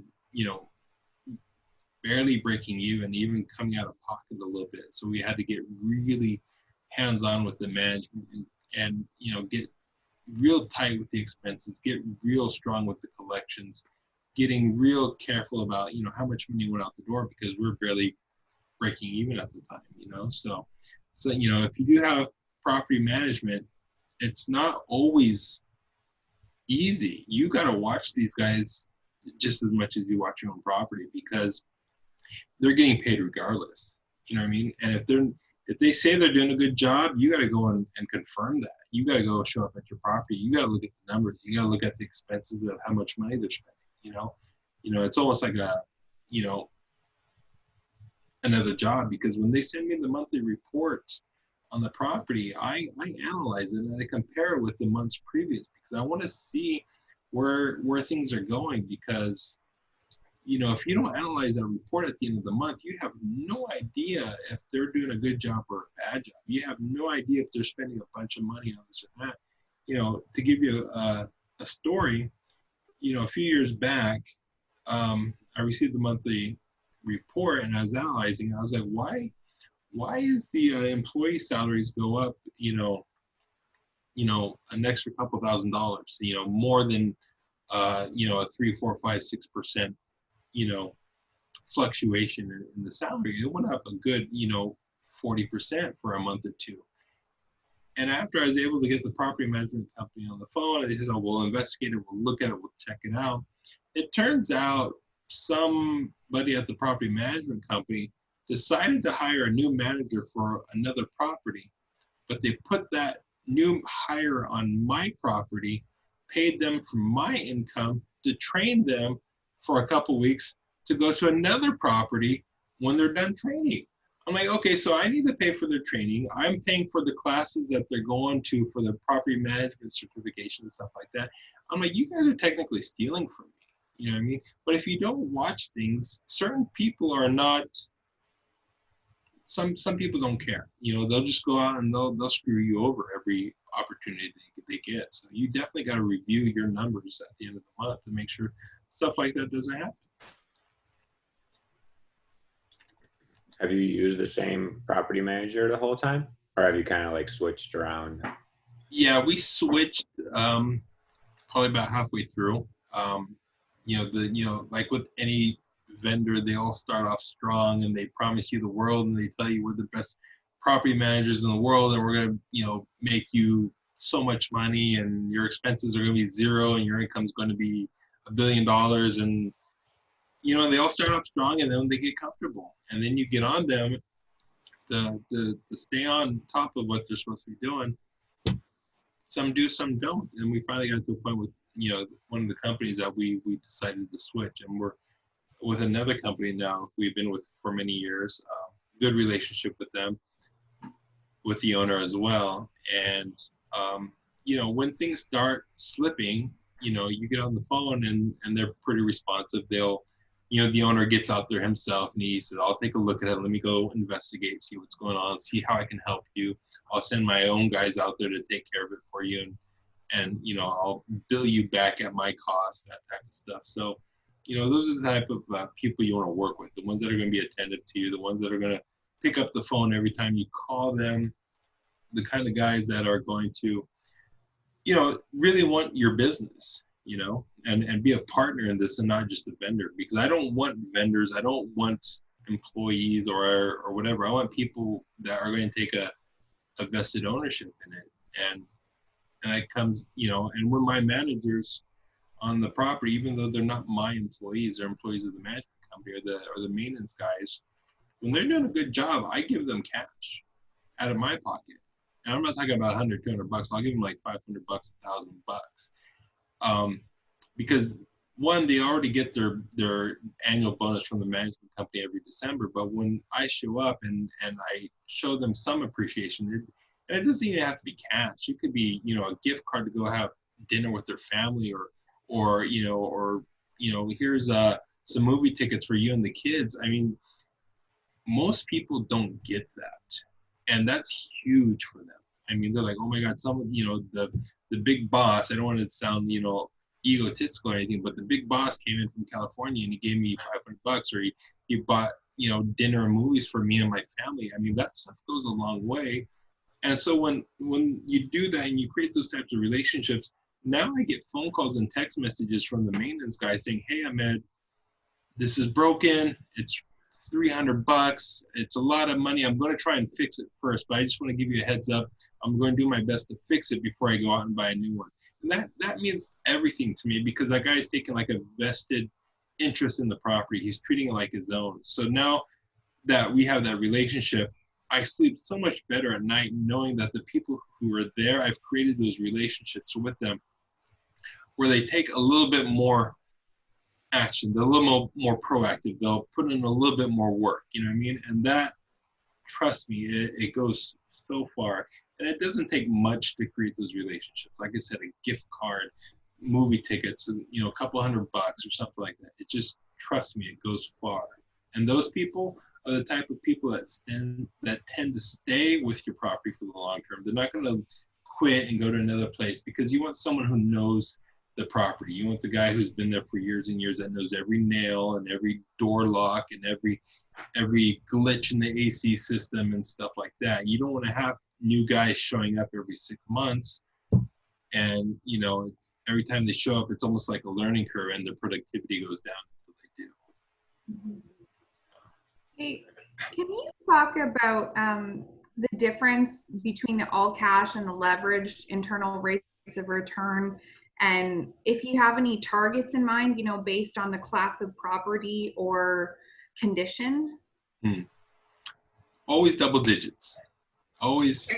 B: barely breaking even coming out of pocket a little bit. So we had to get really hands-on with the management and get real tight with the expenses, get real strong with the collections, getting real careful about, how much money went out the door because we're barely breaking even at the time, So, if you do have property management, it's not always easy. You got to watch these guys just as much as you watch your own property because they're getting paid regardless. You know what I mean? And if they say they're doing a good job, you got to go and confirm that. You got to go show up at your property. You got to look at the numbers. You got to look at the expenses of how much money they're spending. It's almost like another job because when they send me the monthly report on the property, I analyze it and I compare it with the months previous because I want to see where things are going because if you don't analyze that report at the end of the month, you have no idea if they're doing a good job or a bad job. You have no idea if they're spending a bunch of money on this or that. To give you a story, a few years back, I received the monthly report and I was analyzing. I was like, why is the employee salaries go up? An extra couple $1,000. More than a 3, 4, 5, 6%. Fluctuation in the salary. It went up a good 40% for a month or two. And after I was able to get the property management company on the phone, they said, "Oh, we'll investigate it, we'll look at it, we'll check it out." It turns out somebody at the property management company decided to hire a new manager for another property, but they put that new hire on my property, paid them from my income to train them for a couple weeks to go to another property when they're done training. I'm like, okay, so I need to pay for their training. I'm paying for the classes that they're going to for the property management certification and stuff like that. I'm like, you guys are technically stealing from me. You know what I mean? But if you don't watch things, certain people are not, some people don't care. They'll just go out and they'll screw you over every opportunity they get. So you definitely got to review your numbers at the end of the month to make sure stuff like that doesn't happen.
A: Have you used the same property manager the whole time? Or have you kind of like switched around?
B: Yeah, we switched probably about halfway through. Like with any vendor, they all start off strong and they promise you the world and they tell you we're the best property managers in the world and we're going to, make you so much money and your expenses are going to be zero and your income is going to be $1 billion. And, they all start off strong and then they get comfortable. And then you get on them to stay on top of what they're supposed to be doing. Some do, some don't. And we finally got to a point with, one of the companies that we decided to switch. And we're with another company now we've been with for many years. Good relationship with them, with the owner as well. And, when things start slipping, you get on the phone and they're pretty responsive. They'll, the owner gets out there himself and he said, "I'll take a look at it. Let me go investigate, see what's going on, see how I can help you. I'll send my own guys out there to take care of it for you. And I'll bill you back at my cost," that type of stuff. So, those are the type of people you want to work with, the ones that are going to be attentive to you, the ones that are going to pick up the phone every time you call them, the kind of guys that are going to, really want your business, and be a partner in this and not just a vendor. Because I don't want vendors, I don't want employees or whatever. I want people that are going to take a vested ownership in it. And it comes, and when my managers on the property, even though they're not my employees, they're employees of the management company or the maintenance guys, when they're doing a good job, I give them cash out of my pocket. And I'm not talking about 100, 200 bucks. I'll give them like 500 bucks, 1,000 bucks. Because one, they already get their annual bonus from the management company every December. But when I show up and I show them some appreciation, and it doesn't even have to be cash. It could be, a gift card to go have dinner with their family, or here's some movie tickets for you and the kids. I mean, most people don't get that, and that's huge for them. I mean, they're like, oh my God, the big boss. I don't want to sound, egotistical or anything, but the big boss came in from California and he gave me 500 bucks, or he bought, dinner and movies for me and my family. I mean, that stuff goes a long way. And so when you do that and you create those types of relationships, now I get phone calls and text messages from the maintenance guy saying, hey, Ahmed, this is broken. It's 300 bucks. It's a lot of money. I'm going to try and fix it first, but I just want to give you a heads up. I'm going to do my best to fix it before I go out and buy a new one. And that means everything to me, because that guy's taking like a vested interest in the property. He's treating it like his own. So now that we have that relationship, I sleep so much better at night knowing that the people who are there, I've created those relationships with them where they take a little bit more action. They're a little more proactive. They'll put in a little bit more work, you know what I mean? And that, trust me, it goes so far. And it doesn't take much to create those relationships. Like I said, a gift card, movie tickets, a couple $100 or something like that. It just, trust me, it goes far. And those people are the type of people that tend to stay with your property for the long term. They're not going to quit and go to another place, because you want someone who knows the property. You want the guy who's been there for years and years, that knows every nail and every door lock and every glitch in the AC system and stuff like that. You don't want to have new guys showing up every 6 months, and it's, every time they show up, it's almost like a learning curve, and their productivity goes down until they do.
C: Hey, can you talk about the difference between the all cash and the leveraged internal rates of return, and if you have any targets in mind, based on the class of property or condition?
B: Always double digits. Always,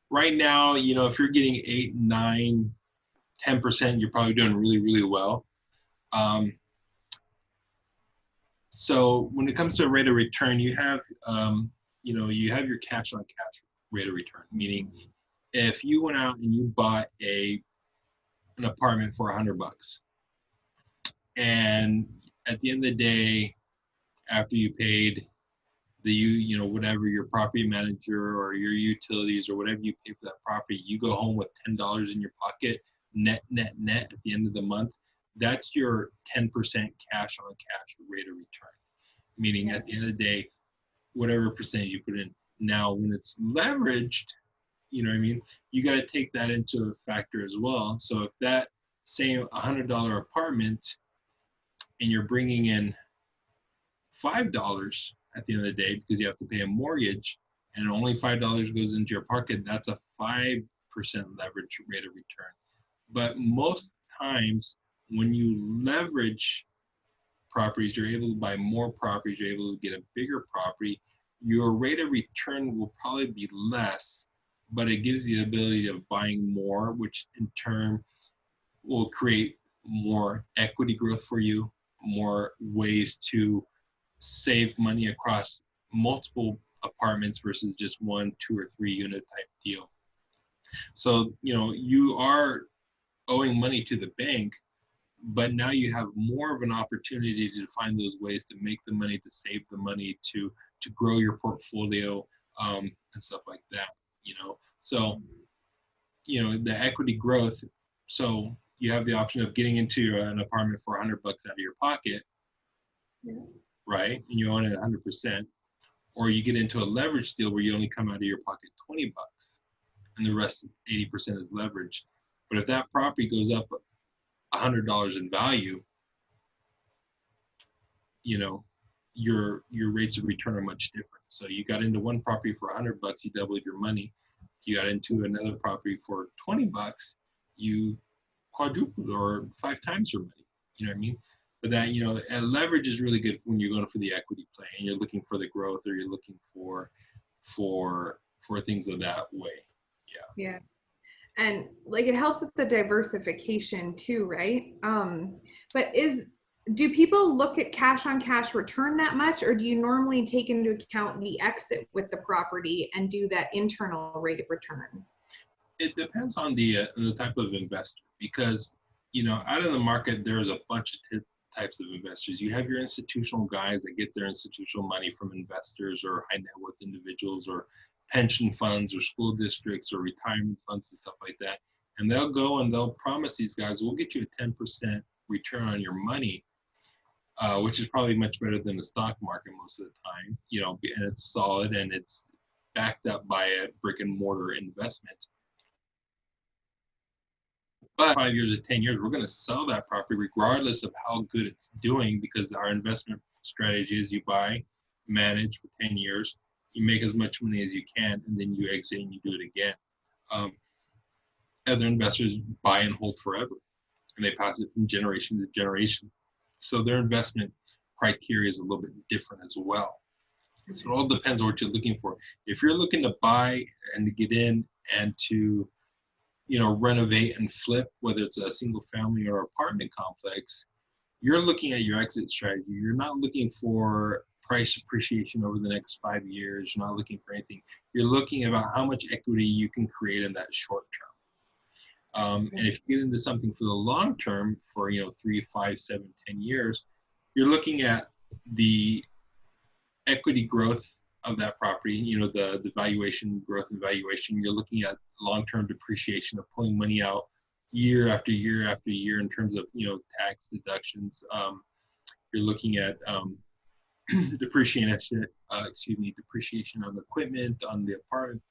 B: right now, if you're getting 8, 9, 10%, you're probably doing really, really well. So when it comes to a rate of return, you have, you have your cash on cash rate of return, meaning if you went out and you bought an apartment for $100, and at the end of the day, after you paid whatever your property manager or your utilities or whatever you pay for that property, you go home with $10 in your pocket, net at the end of the month. That's your 10% cash on cash rate of return. Meaning at the end of the day, whatever percentage you put in. Now, when it's leveraged, you know what I mean? You got to take that into a factor as well. So if that, say, $100 apartment, and you're bringing in $5 at the end of the day because you have to pay a mortgage, and only $5 goes into your pocket, that's a 5% leverage rate of return. But most times when you leverage properties, you're able to buy more properties, you're able to get a bigger property, your rate of return will probably be less, but it gives you the ability of buying more, which in turn will create more equity growth for you, more ways to save money across multiple apartments versus just 1, 2, or 3 unit type deal. So, you are owing money to the bank, but now you have more of an opportunity to find those ways to make the money, to save the money, to grow your portfolio, and stuff like that, So, the equity growth, so you have the option of getting into an apartment for $100 out of your pocket, right? And you own it 100%. Or you get into a leverage deal where you only come out of your pocket $20 and the rest 80% is leverage. But if that property goes up $100 in value, you your rates of return are much different. So you got into one property for $100, you doubled your money. You got into another property for $20, you quadrupled or 5 times your money. You know what I mean? But that, and leverage is really good when you're going for the equity play and you're looking for the growth, or you're looking for things of that way.
C: Yeah. And like it helps with the diversification too, right? But do people look at cash on cash return that much, or do you normally take into account the exit with the property and do that internal rate of return?
B: It depends on the type of investor, because out of the market there's a bunch of types of investors. You have your institutional guys that get their institutional money from investors or high net worth individuals or pension funds or school districts or retirement funds and stuff like that. And they'll go and they'll promise these guys, we'll get you a 10% return on your money, which is probably much better than the stock market most of the time, and it's solid and it's backed up by a brick and mortar investment. But 5 years or 10 years, we're going to sell that property regardless of how good it's doing, because our investment strategy is you buy, manage for 10 years, you make as much money as you can, and then you exit and you do it again. Other investors buy and hold forever, and they pass it from generation to generation. So their investment criteria is a little bit different as well. So it all depends on what you're looking for. If you're looking to buy and to get in and to renovate and flip, whether it's a single family or apartment complex, you're looking at your exit strategy. You're not looking for price appreciation over the next 5 years. You're not looking for anything. You're looking about how much equity you can create in that short term. And if you get into something for the long term, for 3, 5, 7, 10 years, you're looking at the equity growth of that property, the valuation, growth and valuation. You're looking at long-term depreciation of pulling money out year after year after year in terms of, tax deductions. You're looking at depreciation on the equipment, on the apartment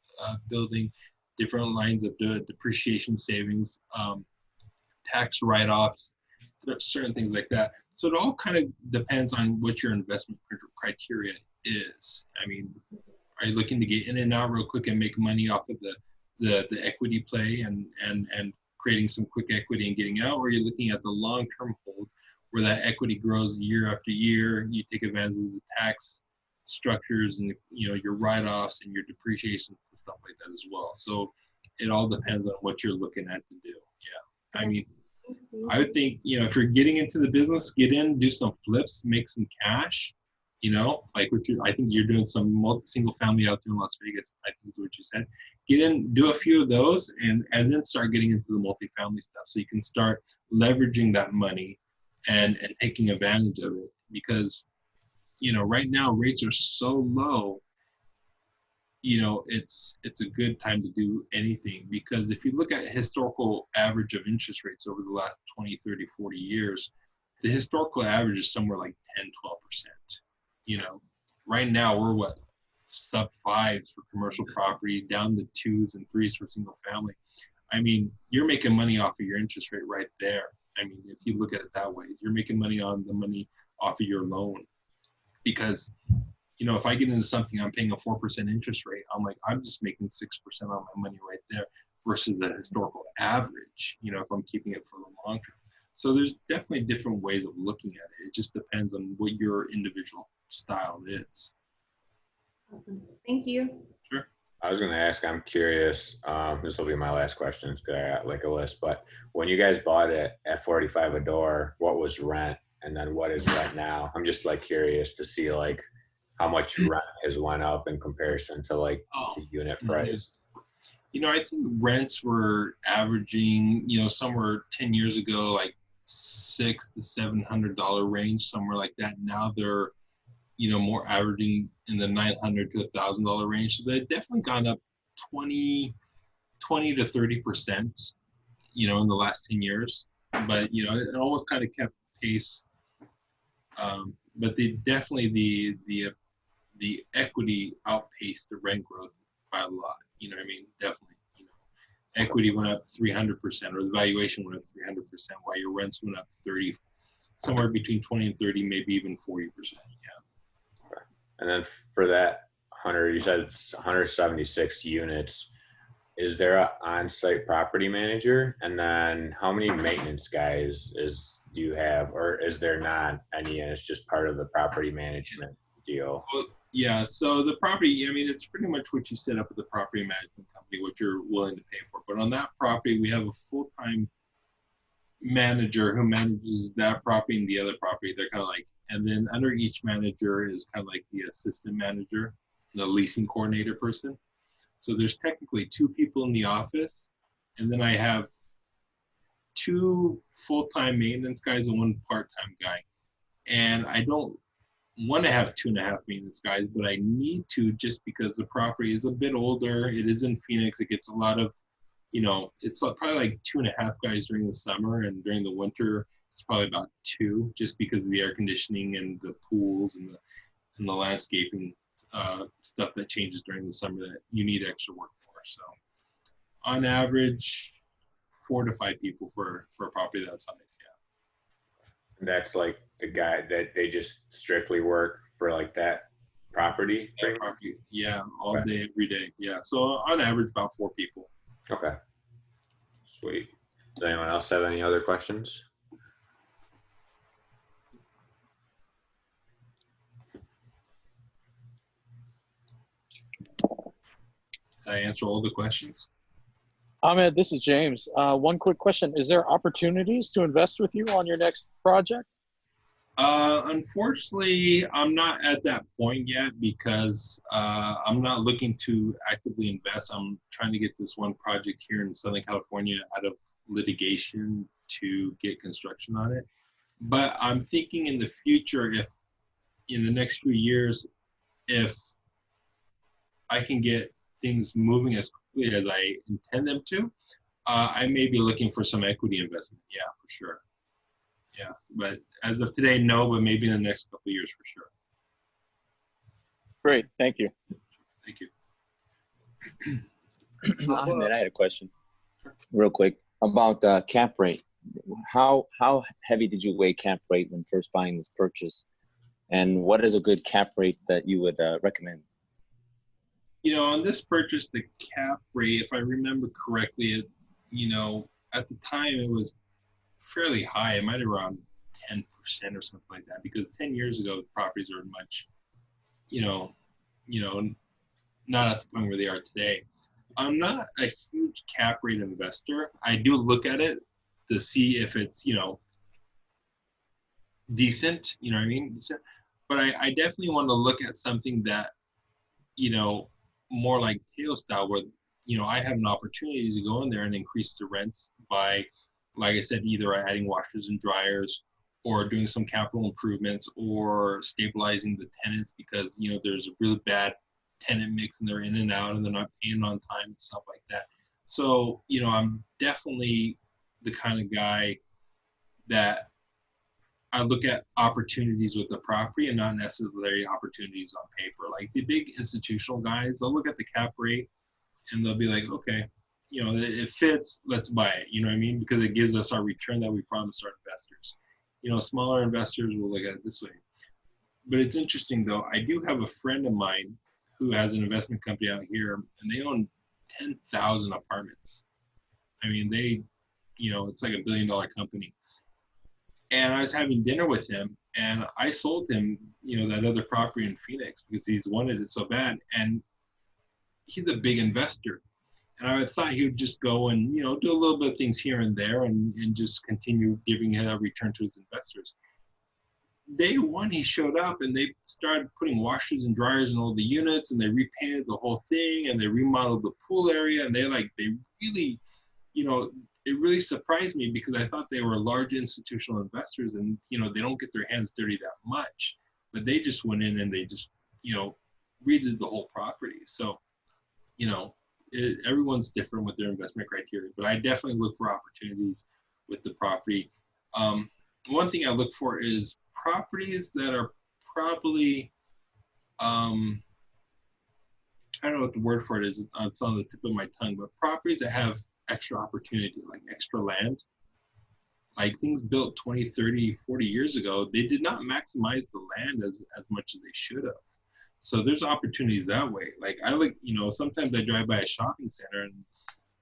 B: building, different lines of depreciation savings, tax write-offs, certain things like that. So it all kind of depends on what your investment criteria is. I mean, are you looking to get in and out real quick and make money off of the equity play and creating some quick equity and getting out? Or are you looking at the long-term hold where that equity grows year after year? You take advantage of the tax structures and your write-offs and your depreciations and stuff like that as well. So it all depends on what you're looking at to do. Yeah. I mean, I would think, if you're getting into the business, get in, do some flips, make some cash, like I think you're doing some single family out there in Las Vegas, I think is what you said. Get in, do a few of those, and then start getting into the multifamily stuff. So you can start leveraging that money and taking advantage of it, because, right now rates are so low, it's a good time to do anything, because if you look at historical average of interest rates over the last 20, 30, 40 years, the historical average is somewhere like 10, 12%. Right now we're sub 5s for commercial property, down to 2s and 3s for single family. I mean, you're making money off of your interest rate right there. I mean, if you look at it that way, you're making money on the money off of your loan, because if I get into something, I'm paying a 4% interest rate, I'm just making 6% on my money right there versus the historical average, if I'm keeping it for the long term. So there's definitely different ways of looking at it. It just depends on what your individual style is.
C: Awesome. Thank you.
B: Sure.
A: I was going to ask, I'm curious, this will be my last question because I got like a list, but when you guys bought it at $45 a door, what was rent? And then what is rent now? I'm just curious to see how much rent has went up in comparison to the unit price.
B: I think rents were averaging, somewhere 10 years ago, $600 to $700 range, somewhere like that. Now they're, more averaging in the $900 to $1,000 range. So they've definitely gone up 20 to 30%, in the last 10 years. But, it almost kind of kept pace. But they definitely, the equity outpaced the rent growth by a lot. You know what I mean? Definitely. Equity went up 300%, or the valuation went up 300%, while your rents went up 30, somewhere between 20 and 30, maybe even 40%. Yeah.
A: And then for that 100, you said it's 176 units. Is there an on-site property manager? And then how many maintenance guys do you have, or is there not any, and it's just part of the property management deal?
B: Well, yeah, so the property, I mean, it's pretty much what you set up with the property management company, what you're willing to pay for. But on that property, we have a full-time manager who manages that property and the other property. They're kind of like, and then under each manager is kind of like the assistant manager, the leasing coordinator person. So there's technically 2 people in the office, and then I have 2 full-time maintenance guys and 1 part-time guy. And I don't want to have 2.5 maintenance guys, but I need to, just because the property is a bit older. It is in Phoenix. It gets a lot of, you know, it's probably like 2.5 guys during the summer, and during the winter, it's probably about 2, just because of the air conditioning and the pools and the landscaping stuff that changes during the summer that you need extra work for. So on average, 4 to 5 people for a property that size. Yeah.
A: And that's like the guy that they just strictly work for like that property?
B: Yeah, all day, every day. Yeah, so on average, about 4 people.
A: Okay. Sweet. Does anyone else have any other questions?
B: Did I answer all the questions?
L: Ahmed, this is James. One quick question. Is there opportunities to invest with you on your next project?
B: Unfortunately, I'm not at that point yet, because I'm not looking to actively invest. I'm trying to get this one project here in Southern California out of litigation to get construction on it. But I'm thinking in the future, if in the next few years, if I can get things moving as quickly as I intend them to, I may be looking for some equity investment. Yeah, for sure. Yeah, but as of today, no, but maybe in the next couple of years for sure.
L: Great, thank you.
B: Thank you.
H: Ahmed, I had a question real quick about cap rate. How heavy did you weigh cap rate when first buying this purchase? And what is a good cap rate that you would recommend?
B: You know, on this purchase, the cap rate, if I remember correctly, it, you know, at the time it was fairly high. It might have around 10% or something like that, because 10 years ago, properties were much, you know, not at the point where they are today. I'm not a huge cap rate investor. I do look at it to see if it's, you know, decent, you know what I mean? Decent. But I definitely want to look at something that, you know, more like Teo style, where, you know, I have an opportunity to go in there and increase the rents by, like I said, either adding washers and dryers, or doing some capital improvements, or stabilizing the tenants, because, you know, there's a really bad tenant mix and they're in and out and they're not paying on time and stuff like that. So, you know, I'm definitely the kind of guy that I look at opportunities with the property and not necessarily opportunities on paper. Like the big institutional guys, they'll look at the cap rate and they'll be like, okay, you know, it fits, let's buy it. You know what I mean? Because it gives us our return that we promised our investors. You know, smaller investors will look at it this way. But it's interesting though, I do have a friend of mine who has an investment company out here, and they own 10,000 apartments. I mean, they, you know, it's like $1 billion company. And I was having dinner with him, and I sold him, you know, that other property in Phoenix because he's wanted it so bad. And he's a big investor. And I thought he would just go and, you know, do a little bit of things here and there and just continue giving a return to his investors. Day one, he showed up and they started putting washers and dryers in all the units, and they repainted the whole thing, and they remodeled the pool area. And they really, you know, it really surprised me because I thought they were large institutional investors and, you know, they don't get their hands dirty that much, but they just went in and they just, you know, redid the whole property. So, you know, everyone's different with their investment criteria, but I definitely look for opportunities with the property. One thing I look for is properties that are probably, I don't know what the word for it is, it's on the tip of my tongue, but properties that have extra opportunity, like extra land. Like things built 20, 30, 40 years ago, they did not maximize the land as much as they should have. So there's opportunities that way. Like I like, sometimes I drive by a shopping center and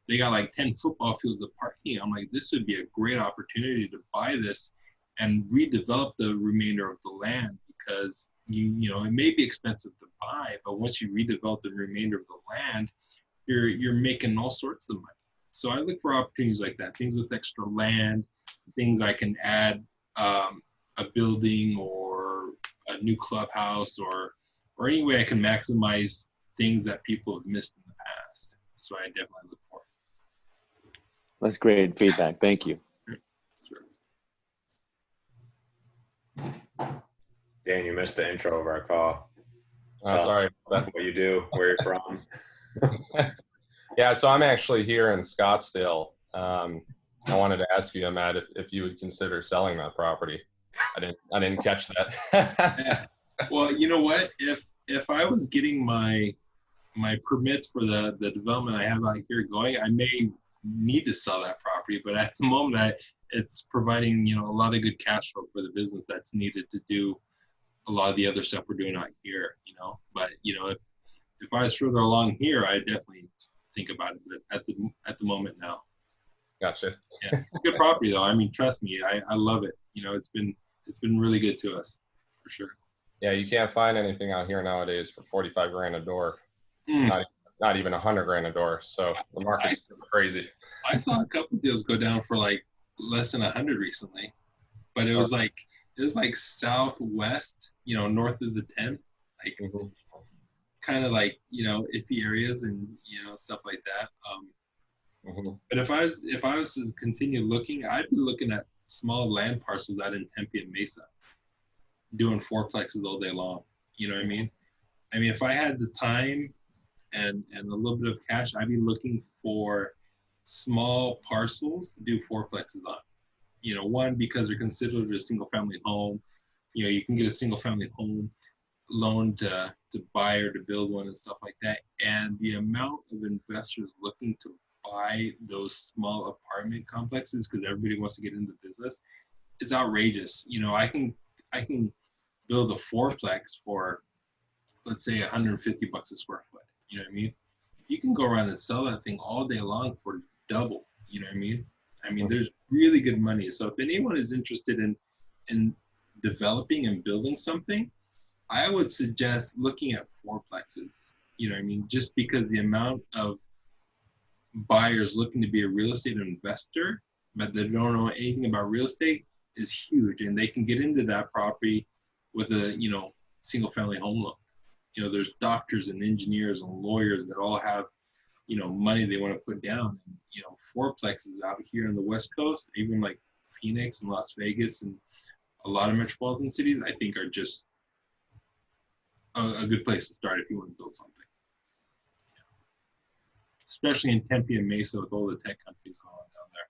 B: they got like 10 football fields of parking. I'm like, this would be a great opportunity to buy this and redevelop the remainder of the land, because it may be expensive to buy, but once you redevelop the remainder of the land, you're making all sorts of money. So I look for opportunities like that, things with extra land, things I can add a building or a new clubhouse, or any way I can maximize things that people have missed in the past. That's what I definitely look for.
H: That's great feedback. Thank you.
A: Dan, you missed the intro of our call.
M: Sorry.
A: What you do, where you're from.
M: Yeah, so I'm actually here in Scottsdale. I wanted to ask you, Ahmed, if you would consider selling that property. I didn't catch that.
B: Yeah. Well, you know what? If I was getting my permits for the development I have out here going, I may need to sell that property. But at the moment, it's providing a lot of good cash flow for the business that's needed to do a lot of the other stuff we're doing out here. But if I was further along here, I definitely think about it. But at the moment now.
M: Gotcha.
B: Yeah, it's a good property though. I mean, trust me, I love it. It's been really good to us, for sure.
M: Yeah, you can't find anything out here nowadays for 45 grand a door. Not even 100 grand a door. So the market's crazy.
B: I saw a couple deals go down for like less than 100 recently, but it was like southwest, north of the 10, like kind of like iffy areas and stuff like that. But if I was to continue looking, I'd be looking at small land parcels out in Tempe and Mesa, doing fourplexes all day long. You know what I mean? I mean, if I had the time and a little bit of cash, I'd be looking for small parcels to do fourplexes on. One, because they're considered a single family home. You can get a single family home loan to buy or to build one and stuff like that. And the amount of investors looking to buy those small apartment complexes, because everybody wants to get into business, is outrageous. I can build a fourplex for, let's say, $150 a square foot. You know what I mean? You can go around and sell that thing all day long for double. You know what I mean? I mean, there's really good money. So if anyone is interested in developing and building something, I would suggest looking at fourplexes. You know what I mean? Just because the amount of buyers looking to be a real estate investor, but they don't know anything about real estate, is huge. And they can get into that property with a, single family home loan. There's doctors and engineers and lawyers that all have, money they want to put down. And, fourplexes out here on the West Coast, even like Phoenix and Las Vegas and a lot of metropolitan cities, I think are just a good place to start if you want to build something. Especially in Tempe and Mesa with all the tech companies going on down there.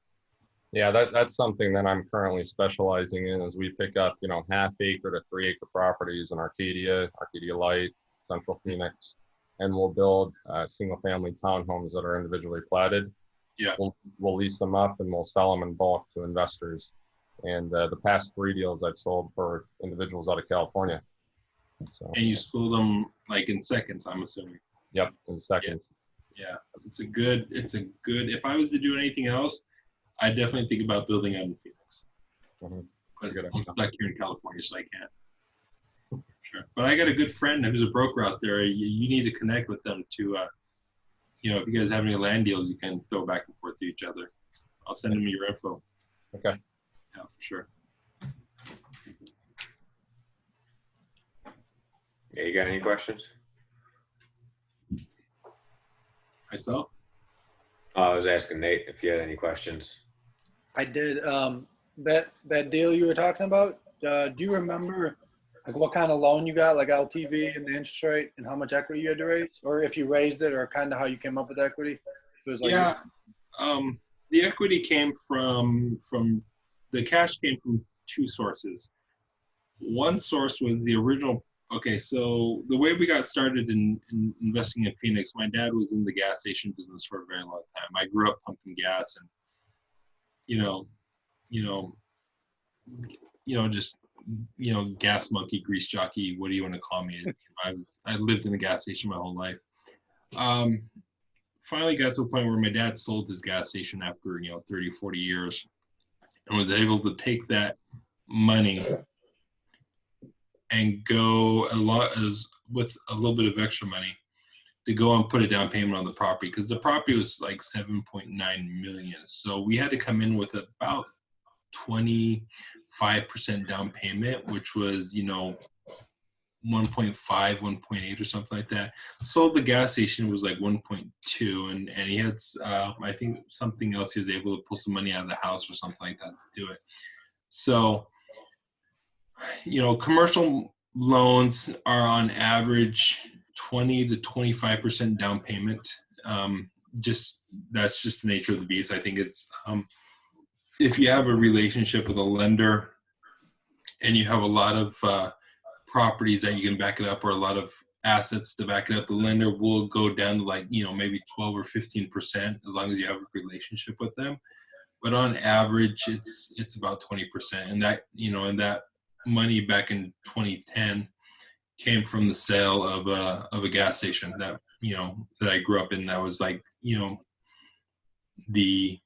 M: Yeah, that's something that I'm currently specializing in, as we pick up, half acre to 3 acre properties in Arcadia Light, Central Phoenix, and we'll build single family townhomes that are individually platted.
B: Yeah.
M: We'll lease them up and we'll sell them in bulk to investors. And the past 3 deals I've sold for individuals out of California. So,
B: and you sold them like in seconds, I'm assuming.
M: Yep, in seconds.
B: Yeah. It's a good, if I was to do anything else, I definitely think about building out in Phoenix. But I'm stuck here in California, so I can't. Sure. But I got a good friend who's a broker out there. You need to connect with them to, if you guys have any land deals, you can throw back and forth to each other. I'll send them your info.
M: Okay.
B: Yeah, for sure.
A: Yeah, you got any questions?
B: Myself?
A: I was asking Nate if you had any questions.
E: I did. That deal you were talking about, do you remember like what kind of loan you got, like LTV and the interest rate and how much equity you had to raise? Or if you raised it, or kind of how you came up with equity? It was like,
B: yeah. The equity came from the cash came from 2 sources. One source was the original. Okay, so the way we got started in investing in Phoenix, my dad was in the gas station business for a very long time. I grew up pumping gas and, just gas monkey, grease jockey, what do you want to call me? I lived in a gas station my whole life. Finally got to a point where my dad sold his gas station after 30, 40 years, and was able to take that money and go with a little bit of extra money to go and put a down payment on the property, because the property was like 7.9 million. So we had to come in with about 25% down payment, which was 1.5, 1.8 or something like that. Sold the gas station, was like 1.2, and he had I think something else, he was able to pull some money out of the house or something like that to do it. So commercial loans are on average 20 to 25% down payment. That's just the nature of the beast. I think it's if you have a relationship with a lender and you have a lot of properties that you can back it up, or a lot of assets to back it up, the lender will go down to maybe 12 or 15%, as long as you have a relationship with them. But on average, it's about 20%, and that money back in 2010 came from the sale of a gas station that I grew up in. That was like the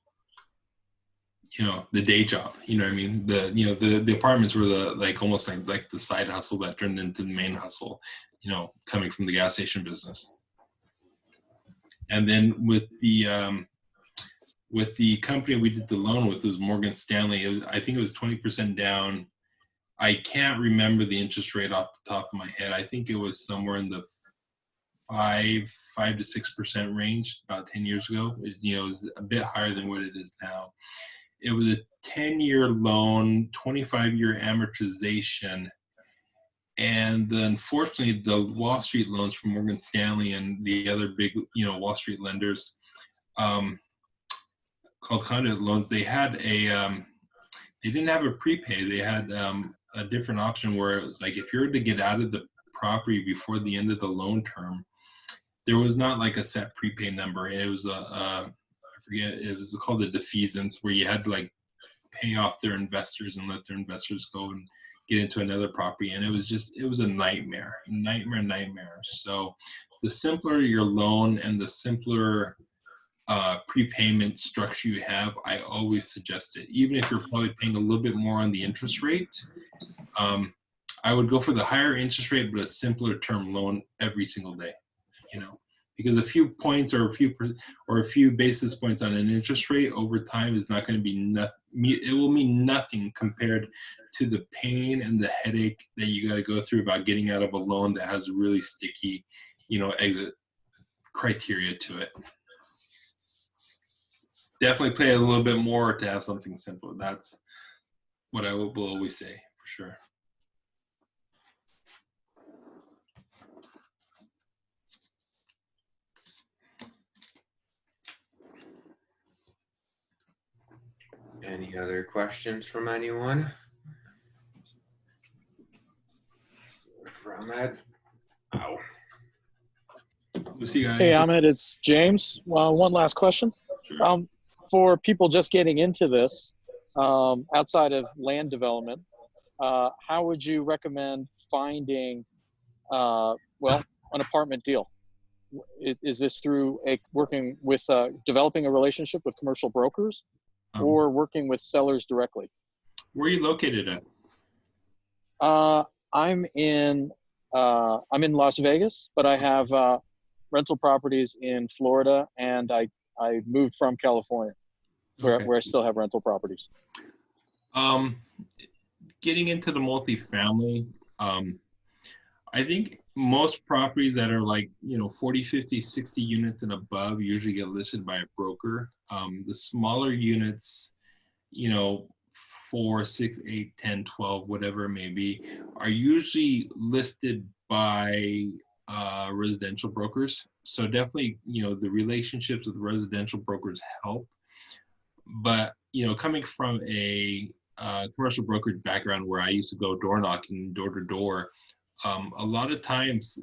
B: day job. You know what I mean? The apartments were almost like the side hustle that turned into the main hustle. Coming from the gas station business. And then with the company we did the loan with, it was Morgan Stanley. I think it was 20% down. I can't remember the interest rate off the top of my head. I think it was somewhere in the 5 to 6% range about 10 years ago. It was a bit higher than what it is now. It was a 10-year loan, 25-year amortization. And unfortunately, the Wall Street loans from Morgan Stanley and the other big, Wall Street lenders, called conduit loans, they had they didn't have a prepay. They had a different option where it was like, if you were to get out of the property before the end of the loan term, there was not like a set prepay number. It was I forget, it was called a defeasance, where you had to pay off their investors and let their investors go and get into another property. And it was a nightmare. So the simpler your loan and the simpler prepayment structure you have, I always suggest it. Even if you're probably paying a little bit more on the interest rate, I would go for the higher interest rate, but a simpler term loan every single day, because a few points or a few basis points on an interest rate over time is not going to be nothing. It will mean nothing compared to the pain and the headache that you got to go through about getting out of a loan that has really sticky, exit criteria to it. Definitely pay a little bit more to have something simple. That's what I will always say, for sure.
A: Any other questions from anyone? For Ahmed? Ow.
L: Hey, Ahmed, it's James. One last question. For people just getting into this, outside of land development, how would you recommend finding, an apartment deal? Is this through working with, developing a relationship with commercial brokers, or working with sellers directly?
B: Where are you located at?
L: I'm in Las Vegas, but I have rental properties in Florida, and I moved from California, where I still have rental properties.
B: Getting into the multifamily, I think most properties that are 40, 50, 60 units and above usually get listed by a broker. The smaller units, 4, 6, 8, 10, 12, whatever it may be, are usually listed by residential brokers. So definitely, the relationships with residential brokers help. But, coming from a commercial brokerage background where I used to go door knocking, door to door, a lot of times,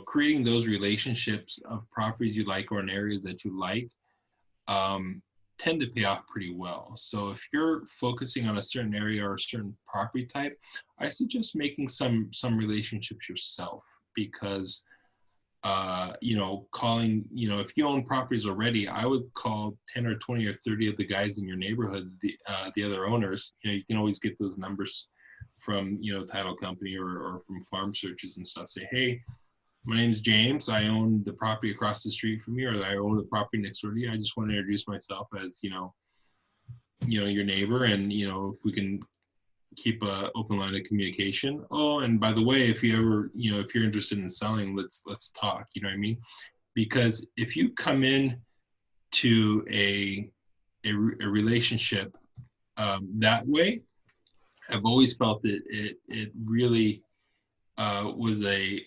B: creating those relationships of properties you like or in areas that you like tend to pay off pretty well. So if you're focusing on a certain area or a certain property type, I suggest making some relationships yourself, because calling, if you own properties already, I would call 10 or 20 or 30 of the guys in your neighborhood, the other owners. You can always get those numbers from, title company or from farm searches and stuff. Say, hey, my name is James. I own the property across the street from you, or I own the property next door to you. I just want to introduce myself as, your neighbor, and, if we can keep a open line of communication. Oh, and by the way, if you ever, if you're interested in selling, let's talk, you know what I mean? Because if you come in to a relationship that way, I've always felt that it really was a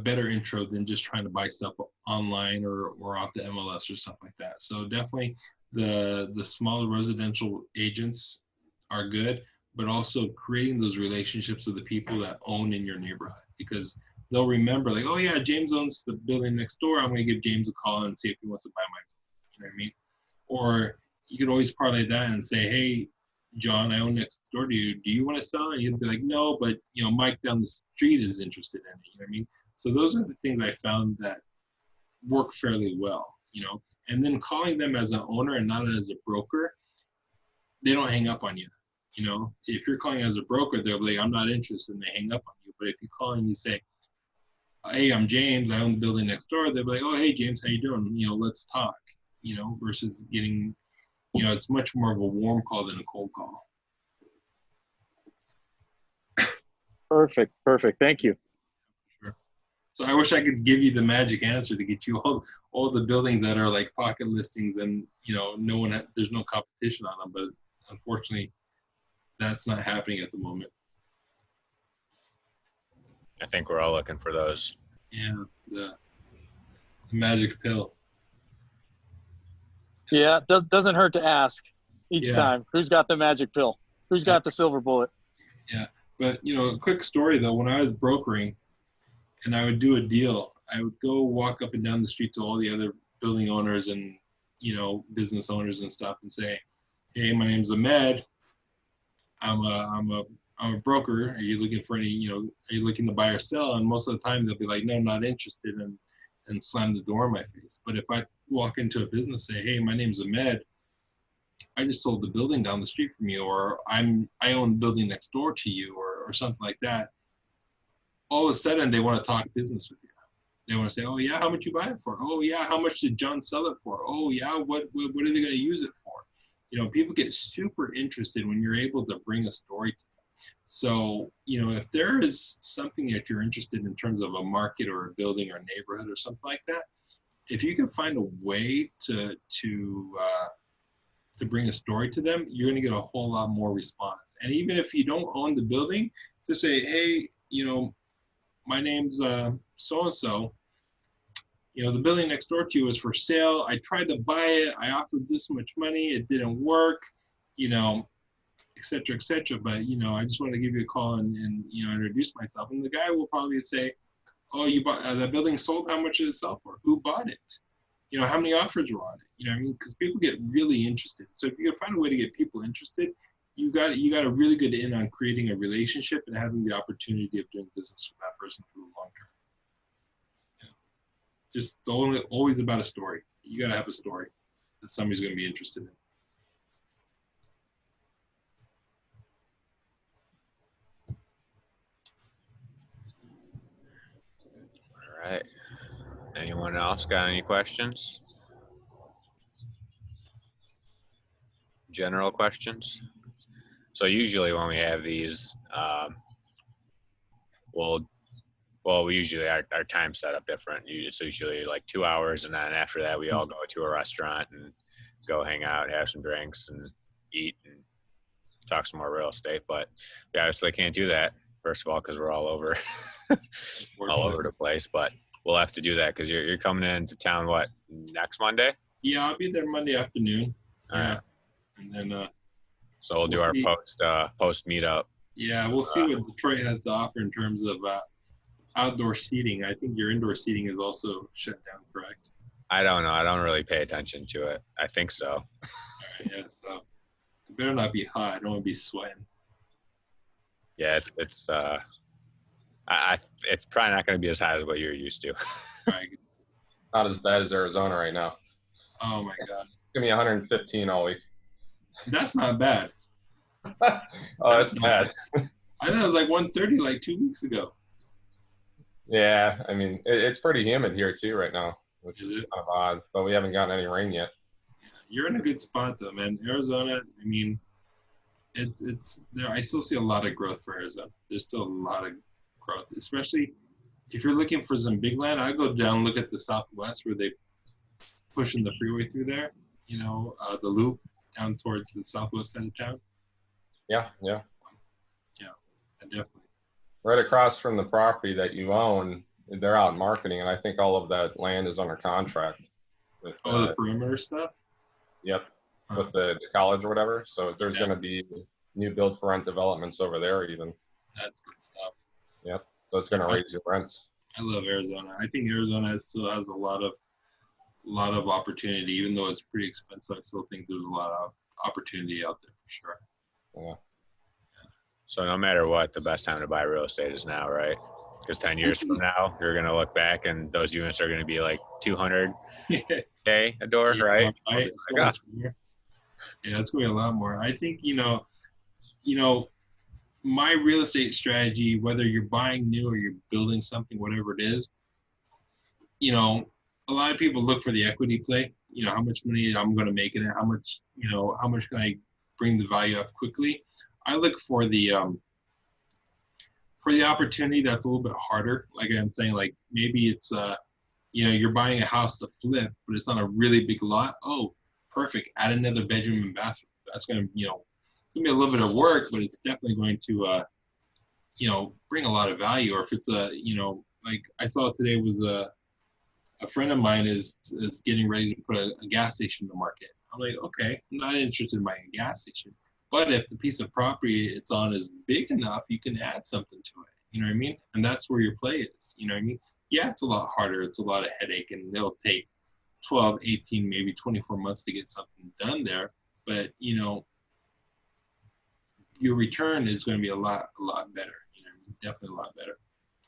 B: better intro than just trying to buy stuff online or off the MLS or stuff like that. So definitely the smaller residential agents are good, but also creating those relationships with the people that own in your neighborhood, because they'll remember, like, oh yeah, James owns the building next door. I'm going to give James a call and see if he wants to buy my building. You know what I mean? Or you could always parlay that and say, hey, John, I own next door to you. Do you want to sell? And you'd be like, no, but Mike down the street is interested in it. You know what I mean? So those are the things I found that work fairly well. And then calling them as an owner and not as a broker, they don't hang up on you. If you're calling as a broker, they'll be like, I'm not interested, and they hang up on you. But if you call and you say, hey, I'm James, I own the building next door, they'll be like, oh, hey, James, how you doing? Let's talk, versus getting, it's much more of a warm call than a cold call.
L: Perfect. Thank you.
B: Sure. So I wish I could give you the magic answer to get you all the buildings that are like pocket listings, and there's no competition on them. But unfortunately, that's not happening at the moment.
H: I think we're all looking for those.
B: Yeah, the magic pill.
L: Yeah, doesn't hurt to ask each time. Who's got the magic pill? Who's got the silver bullet?
B: Yeah, but a quick story though. When I was brokering, and I would do a deal, I would go walk up and down the street to all the other building owners and business owners and stuff, and say, hey, my name's Ahmed. I'm a broker. Are you looking for any, are you looking to buy or sell? And most of the time they'll be like, no, not interested, and slam the door in my face. But if I walk into a business, say, hey, my name's Ahmed, I just sold the building down the street from you, or I own the building next door to you, or something like that, all of a sudden they want to talk business with you. They want to say, oh yeah, how much you buy it for? Oh yeah, how much did John sell it for? Oh yeah, what are they going to use it for? People get super interested when you're able to bring a story to them. So, if there is something that you're interested in terms of a market or a building or a neighborhood or something like that, if you can find a way to bring a story to them, you're going to get a whole lot more response. And even if you don't own the building, just say, hey, my name's so-and-so. The building next door to you is for sale. I tried to buy it. I offered this much money. It didn't work, et cetera, et cetera. But, I just wanted to give you a call and introduce myself. And the guy will probably say, oh, you bought that building sold? How much did it sell for? Who bought it? How many offers were on it? Because people get really interested. So if you can find a way to get people interested, you got a really good in on creating a relationship and having the opportunity of doing business with that person for the long term. Just always about a story. You got to have a story that somebody's going to be interested in.
H: All right. Anyone else got any questions? General questions? So usually when we have these, we usually our time set up different. It's usually like 2 hours, and then after that we all go to a restaurant and go hang out, have some drinks, and eat and talk some more real estate. But we obviously can't do that, first of all, because we're all over all over the place. But we'll have to do that because you're coming into town next Monday?
B: Yeah, I'll be there Monday afternoon.
H: All right.
B: And then
H: so we'll do our post meetup.
B: Yeah, we'll see what Detroit has to offer in terms of outdoor seating. I think your indoor seating is also shut down, correct?
H: I don't know. I don't really pay attention to it. I think so.
B: All right. Yeah, so it better not be hot. I don't want to be sweating.
A: Yeah, it's probably not going to be as hot as what you're used to.
B: Right.
M: Not as bad as Arizona right now.
B: Oh my God.
M: Give me 115 all week.
B: That's not bad.
M: Oh, that's bad.
B: I thought it was like 130 like 2 weeks ago.
M: Yeah, I mean, it's pretty humid here too right now, which is kind of odd, but we haven't gotten any rain yet.
B: You're in a good spot though, man. Arizona, I mean, it's there. I still see a lot of growth for Arizona. There's still a lot of growth, especially if you're looking for some big land. I go down and look at the Southwest where they pushing the freeway through there. The loop down towards the southwest side of town.
M: Yeah,
B: definitely.
M: Right across from the property that you own, they're out marketing, and I think all of that land is under contract. With,
B: the perimeter stuff?
M: Yep, with the college or whatever. So there's going to be new build for rent developments over there even.
B: That's good stuff.
M: Yep, so it's going to raise your rents.
B: I love Arizona. I think Arizona still has a lot of opportunity, even though it's pretty expensive. I still think there's a lot of opportunity out there for sure.
M: Yeah.
A: So no matter what, the best time to buy real estate is now, right? Because 10 years from now, you're going to look back and those units are going to be like 200K a door, right?
B: Yeah, it's going to be a lot more. I think, my real estate strategy, whether you're buying new or you're building something, whatever it is, a lot of people look for the equity play, how much money I'm going to make in it, how much can I bring the value up quickly. I look for the opportunity that's a little bit harder. Like I'm saying, like maybe it's, you're buying a house to flip, but it's on a really big lot. Oh, perfect. Add another bedroom and bathroom. That's going to, give me a little bit of work, but it's definitely going to, bring a lot of value. Or if it's like I saw today was a friend of mine is getting ready to put a gas station in the market. I'm like, okay, I'm not interested in buying a gas station. But if the piece of property it's on is big enough, you can add something to it. You know what I mean? And that's where your play is. You know what I mean? Yeah, it's a lot harder. It's a lot of headache, and it'll take 12, 18, maybe 24 months to get something done there. But, your return is going to be a lot better. You know what I mean? Definitely a lot better.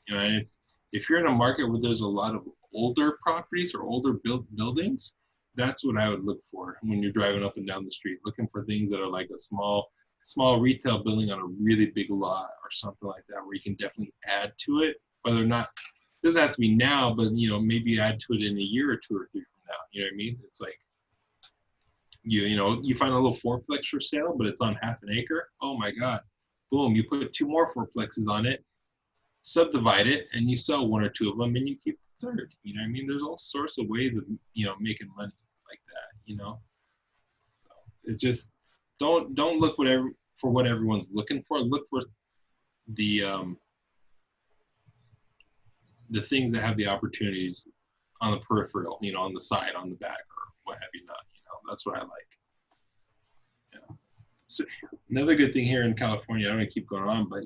B: And if you're in a market where there's a lot of older properties or older buildings, that's what I would look for when you're driving up and down the street, looking for things that are like a small retail building on a really big lot or something like that, where you can definitely add to it, whether or not, it doesn't have to be now, but maybe add to it in a year or 2 or 3 from now. You know what I mean? It's like, you find a little fourplex for sale, but it's on half an acre. Oh my God. Boom. You put 2 more fourplexes on it, subdivide it, and you sell 1 or 2 of them and you keep the third. You know what I mean? There's all sorts of ways of, making money like that, It just, don't look for what everyone's looking for. Look for the things that have the opportunities on the peripheral, on the side, on the back, or what have you not. That's what I like. Yeah. So another good thing here in California, I don't want to keep going on, but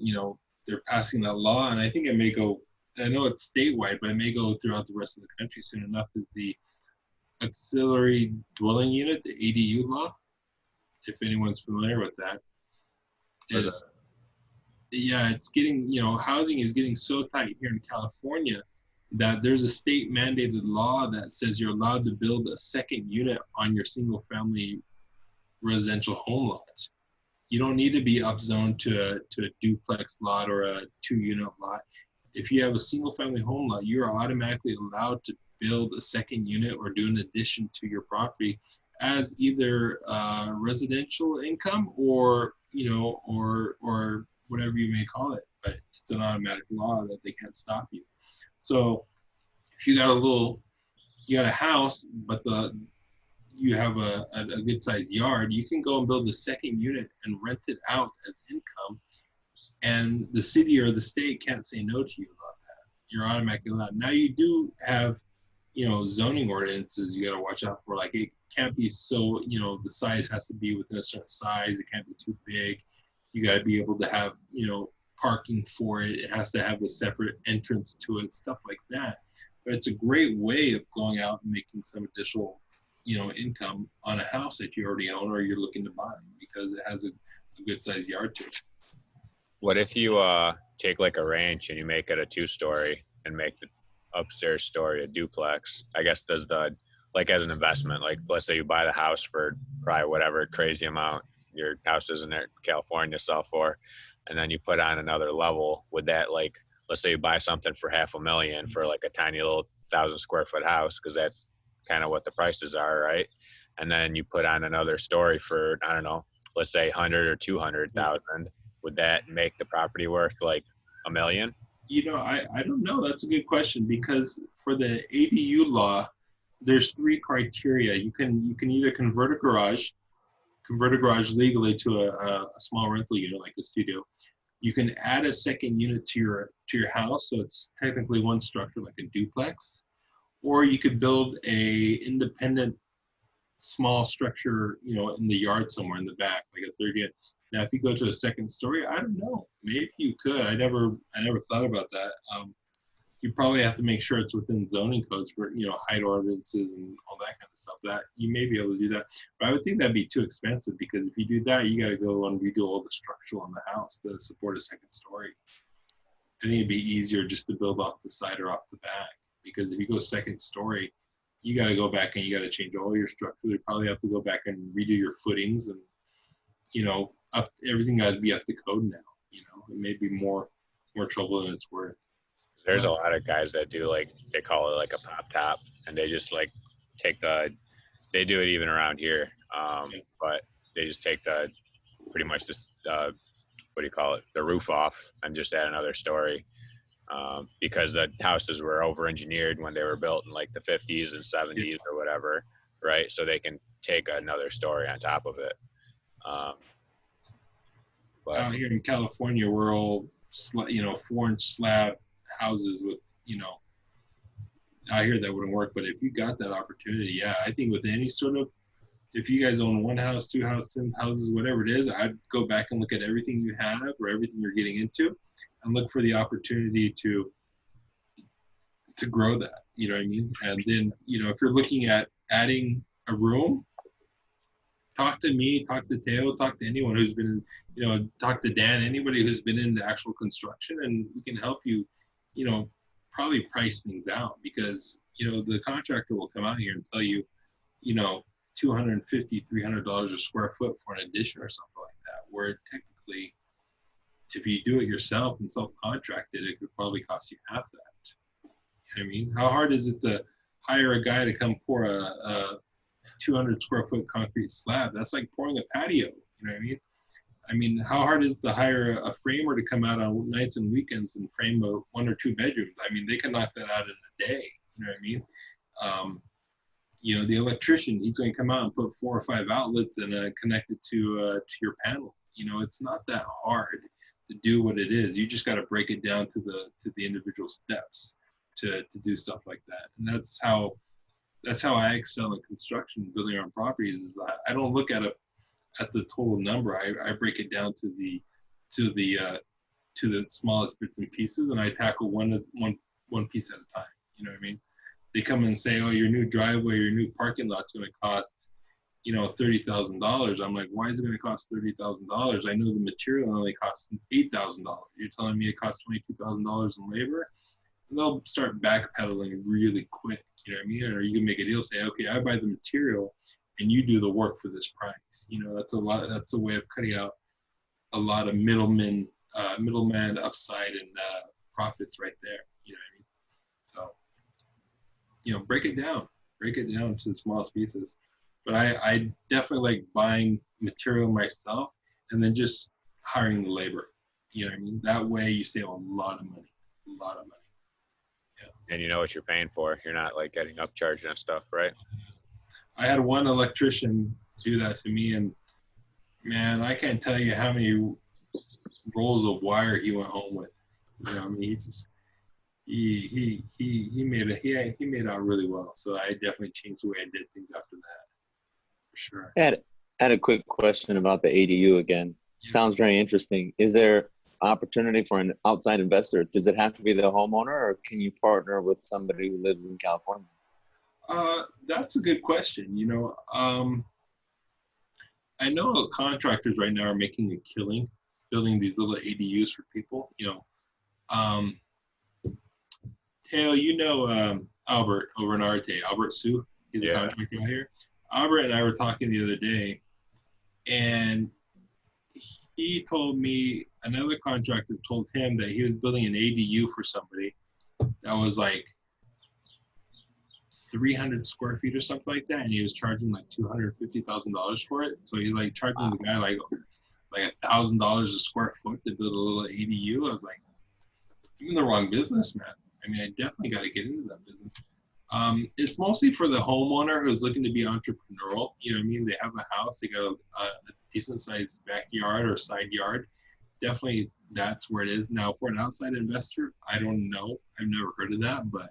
B: they're passing that law, and I think it may go, I know it's statewide, but it may go throughout the rest of the country soon enough, is the auxiliary dwelling unit, the ADU law, if anyone's familiar with that. It's getting, housing is getting so tight here in California that there's a state mandated law that says you're allowed to build a second unit on your single family residential home lot. You don't need to be upzoned to a duplex lot or a 2-unit lot. If you have a single family home lot, you're automatically allowed to build a second unit or do an addition to your property as either residential income or or whatever you may call it. But it's an automatic law that they can't stop you. So if you got a house, but you have a good sized yard, you can go and build the second unit and rent it out as income. And the city or the state can't say no to you about that. You're automatically allowed. Now you do have, zoning ordinances you got to watch out for. Like it can't be so, the size has to be within a certain size. It can't be too big. You got to be able to have, parking for it. It has to have a separate entrance to it, stuff like that. But it's a great way of going out and making some additional income on a house that you already own or you're looking to buy because it has a good sized yard to it.
N: What if you take like a ranch and you make it a 2-story and make the upstairs story a duplex? I guess does the, like as an investment, like let's say you buy the house for probably whatever crazy amount your house is in California sell for, and then you put on another level, would that, like, let's say you buy something for $500,000 for like a tiny little 1,000 square foot house, because that's kind of what the prices are, right? And then you put on another story for, I don't know, let's say 100 or 200,000. Would that make the property worth like $1 million?
B: I don't know. That's a good question, because for the ADU law, there's 3 criteria. You can either convert a garage legally to a small rental unit like a studio. You can add a second unit to your house, so it's technically one structure like a duplex, or you could build a independent small structure, in the yard somewhere in the back, like a third unit. Now, if you go to a second story, I don't know. Maybe you could. I never thought about that. You probably have to make sure it's within zoning codes for, height ordinances and all that kind of stuff. That you may be able to do that, but I would think that'd be too expensive, because if you do that, you got to go and redo all the structural on the house to support a second story. I think it'd be easier just to build off the side or off the back, because if you go second story, you got to go back and you got to change all your structure. You probably have to go back and redo your footings, and everything got to be up to code now. It may be more trouble than it's worth.
N: There's a lot of guys that do, like, they call it like a pop top, and they just like they do it even around here, but they just take pretty much this the roof off and just add another story, because the houses were over engineered when they were built in like the 50s and 70s or whatever, right? So they can take another story on top of it.
B: But out here in California, we're all 4-inch slab houses with, out here that wouldn't work. But if you got that opportunity, yeah, I think with any sort of, if you guys own 1 house, 2 houses, 10 houses, whatever it is, I'd go back and look at everything you have or everything you're getting into, and look for the opportunity to grow that. You know what I mean? And then, if you're looking at adding a room, talk to me, talk to Teo, talk to anyone who's been, talk to Dan, anybody who's been in the actual construction, and we can help you, probably price things out, because, the contractor will come out here and tell you, $250, $300 a square foot for an addition or something like that, where technically, if you do it yourself and self-contract it, it could probably cost you half that. You know what I mean? How hard is it to hire a guy to come pour a 200 square foot concrete slab? That's like pouring a patio. You know what I mean? I mean, how hard is it to hire a framer to come out on nights and weekends and frame 1 or 2 bedrooms? I mean, they can knock that out in a day. You know what I mean? The electrician, he's going to come out and put 4 or 5 outlets and connect it to your panel. It's not that hard to do what it is. You just got to break it down to the individual steps to do stuff like that. And that's how I excel in construction, building our own properties. Is I don't look at the total number. I break it down to the smallest bits and pieces, and I tackle one piece at a time. You know what I mean? They come and say, "Oh, your new driveway, your new parking lot's going to cost, $30,000." I'm like, "Why is it going to cost $30,000? I know the material only costs $8,000. You're telling me it costs $22,000 in labor?" And they'll start backpedaling really quick. You know what I mean? Or you can make a deal, say, "Okay, I buy the material, and you do the work for this price." That's a way of cutting out a lot of middleman upside and profits right there. You know what I mean? So, break it down to the smallest pieces. But I definitely like buying material myself and then just hiring the labor. You know what I mean? That way you save a lot of money. Yeah.
N: And you know what you're paying for. You're not like getting upcharged and stuff, right?
B: I had one electrician do that to me, and man, I can't tell you how many rolls of wire he went home with. I mean, he made out really well. So I definitely changed the way I did things after that, for sure.
H: I had a quick question about the ADU again. Sounds very interesting. Is there opportunity for an outside investor? Does it have to be the homeowner, or can you partner with somebody who lives in California?
B: That's a good question. I know contractors right now are making a killing building these little ADUs for people. Um, Teo, Albert over in Arte, Albert Sue. He's a contractor out here. Albert and I were talking the other day, and he told me another contractor told him that he was building an ADU for somebody that was like 300 square feet or something like that, and he was charging like $250,000 for it. So he like charging the guy like $1,000 a square foot to build a little ADU. I was like, I'm in the wrong business, man. I mean, I definitely got to get into that business. It's mostly for the homeowner who's looking to be entrepreneurial. You know what I mean? They have a house, they got a decent sized backyard or side yard. Definitely that's where it is. Now, for an outside investor, I don't know. I've never heard of that, but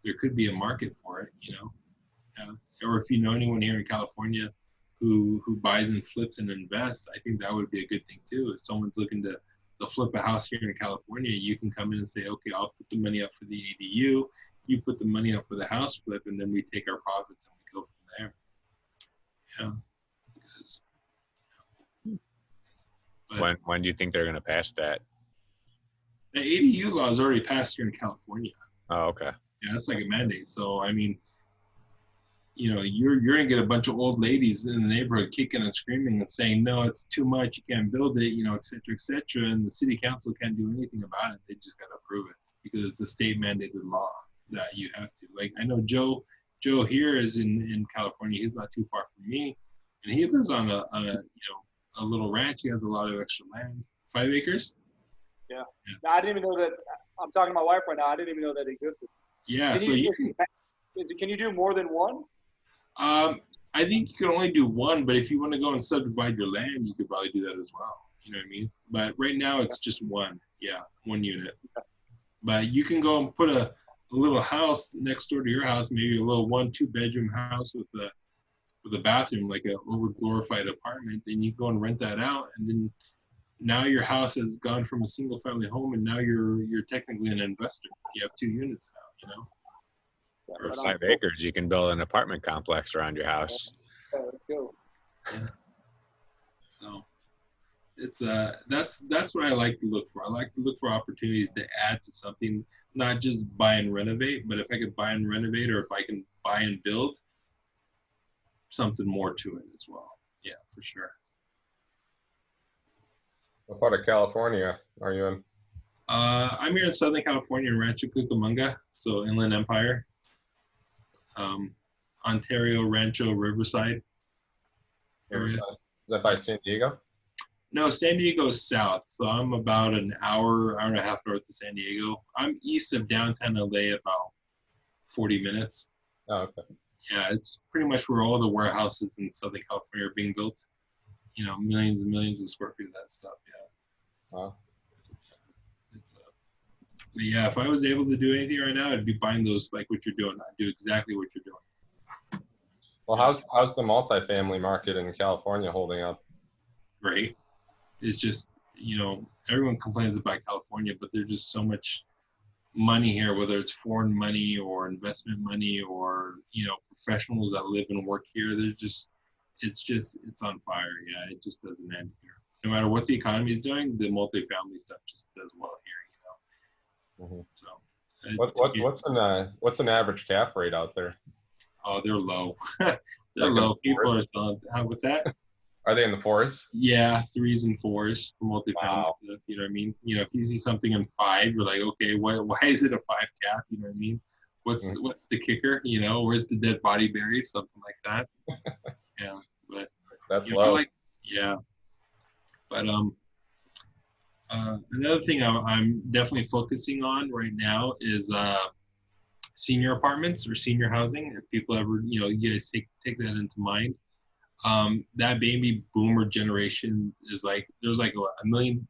B: there could be a market for it, Yeah. Or if you know anyone here in California who buys and flips and invests, I think that would be a good thing too. If someone's looking to flip a house here in California, you can come in and say, okay, I'll put the money up for the ADU, you put the money up for the house flip, and then we take our profits and we go from there. Yeah.
N: When do you think they're going to pass that?
B: The ADU law is already passed here in California.
N: Oh, okay.
B: Yeah, that's like a mandate. So, I mean, you're going to get a bunch of old ladies in the neighborhood kicking and screaming and saying, no, it's too much, you can't build it, et cetera, and the city council can't do anything about it. They just got to approve it because it's a state mandated law that you have to. Like, I know Joe here is in California. He's not too far from me, and he lives on a little ranch. He has a lot of extra land, 5 acres.
F: Yeah. No, I didn't even know that. I'm talking to my wife right now. I didn't even know that existed.
B: Yeah.
F: Can you do more than one?
B: I think you can only do one, but if you want to go and subdivide your land, you could probably do that as well. You know what I mean? But right now it's just one. Yeah, one unit. But you can go and put a little house next door to your house, maybe a little 1-2 bedroom house with a bathroom, like a over glorified apartment, and you go and rent that out, and then now your house has gone from a single family home, and now you're technically an investor. You have 2 units now.
N: For 5 acres, you can build an apartment complex around your house.
F: Let's go.
B: Yeah. So it's that's what I like to look for. I like to look for opportunities to add to something, not just buy and renovate, but if I could buy and renovate, or if I can buy and build something more to it as well. Yeah, for sure.
M: What part of California are you in?
B: I'm here in Southern California in Rancho Cucamonga, so Inland Empire. Ontario, Rancho, Riverside.
M: Riverside. Is that by San Diego?
B: No, San Diego is south, so I'm about an hour and a half north of San Diego. I'm east of downtown LA, about 40 minutes.
M: Oh, okay.
B: Yeah, it's pretty much where all the warehouses in Southern California are being built. Millions and millions of square feet of that stuff. Yeah.
M: Wow.
B: But yeah, if I was able to do anything right now, I'd be buying those like what you're doing. I'd do exactly what you're doing.
M: Well, how's the multifamily market in California holding up?
B: Great. It's just, everyone complains about California, but there's just so much money here, whether it's foreign money or investment money or, professionals that live and work here. It's on fire. Yeah, it just doesn't end here. No matter what the economy is doing, the multifamily stuff just does well here.
M: Mm-hmm.
B: So
M: what's an average cap rate out there?
B: Oh, they're low. They're low. People are selling. What's that?
M: Are they in the 4s?
B: Yeah, 3s and 4s for multifamily
M: Wow.
B: stuff. You know what I mean? If you see something in 5, you're like, okay, why is it a 5 cap? You know what I mean? What's the kicker? Where's the dead body buried? Something like that. Yeah, but
M: that's low.
B: Yeah, but another thing I'm definitely focusing on right now is senior apartments or senior housing. If people ever, you guys take that into mind. That baby boomer generation is like, there's like a million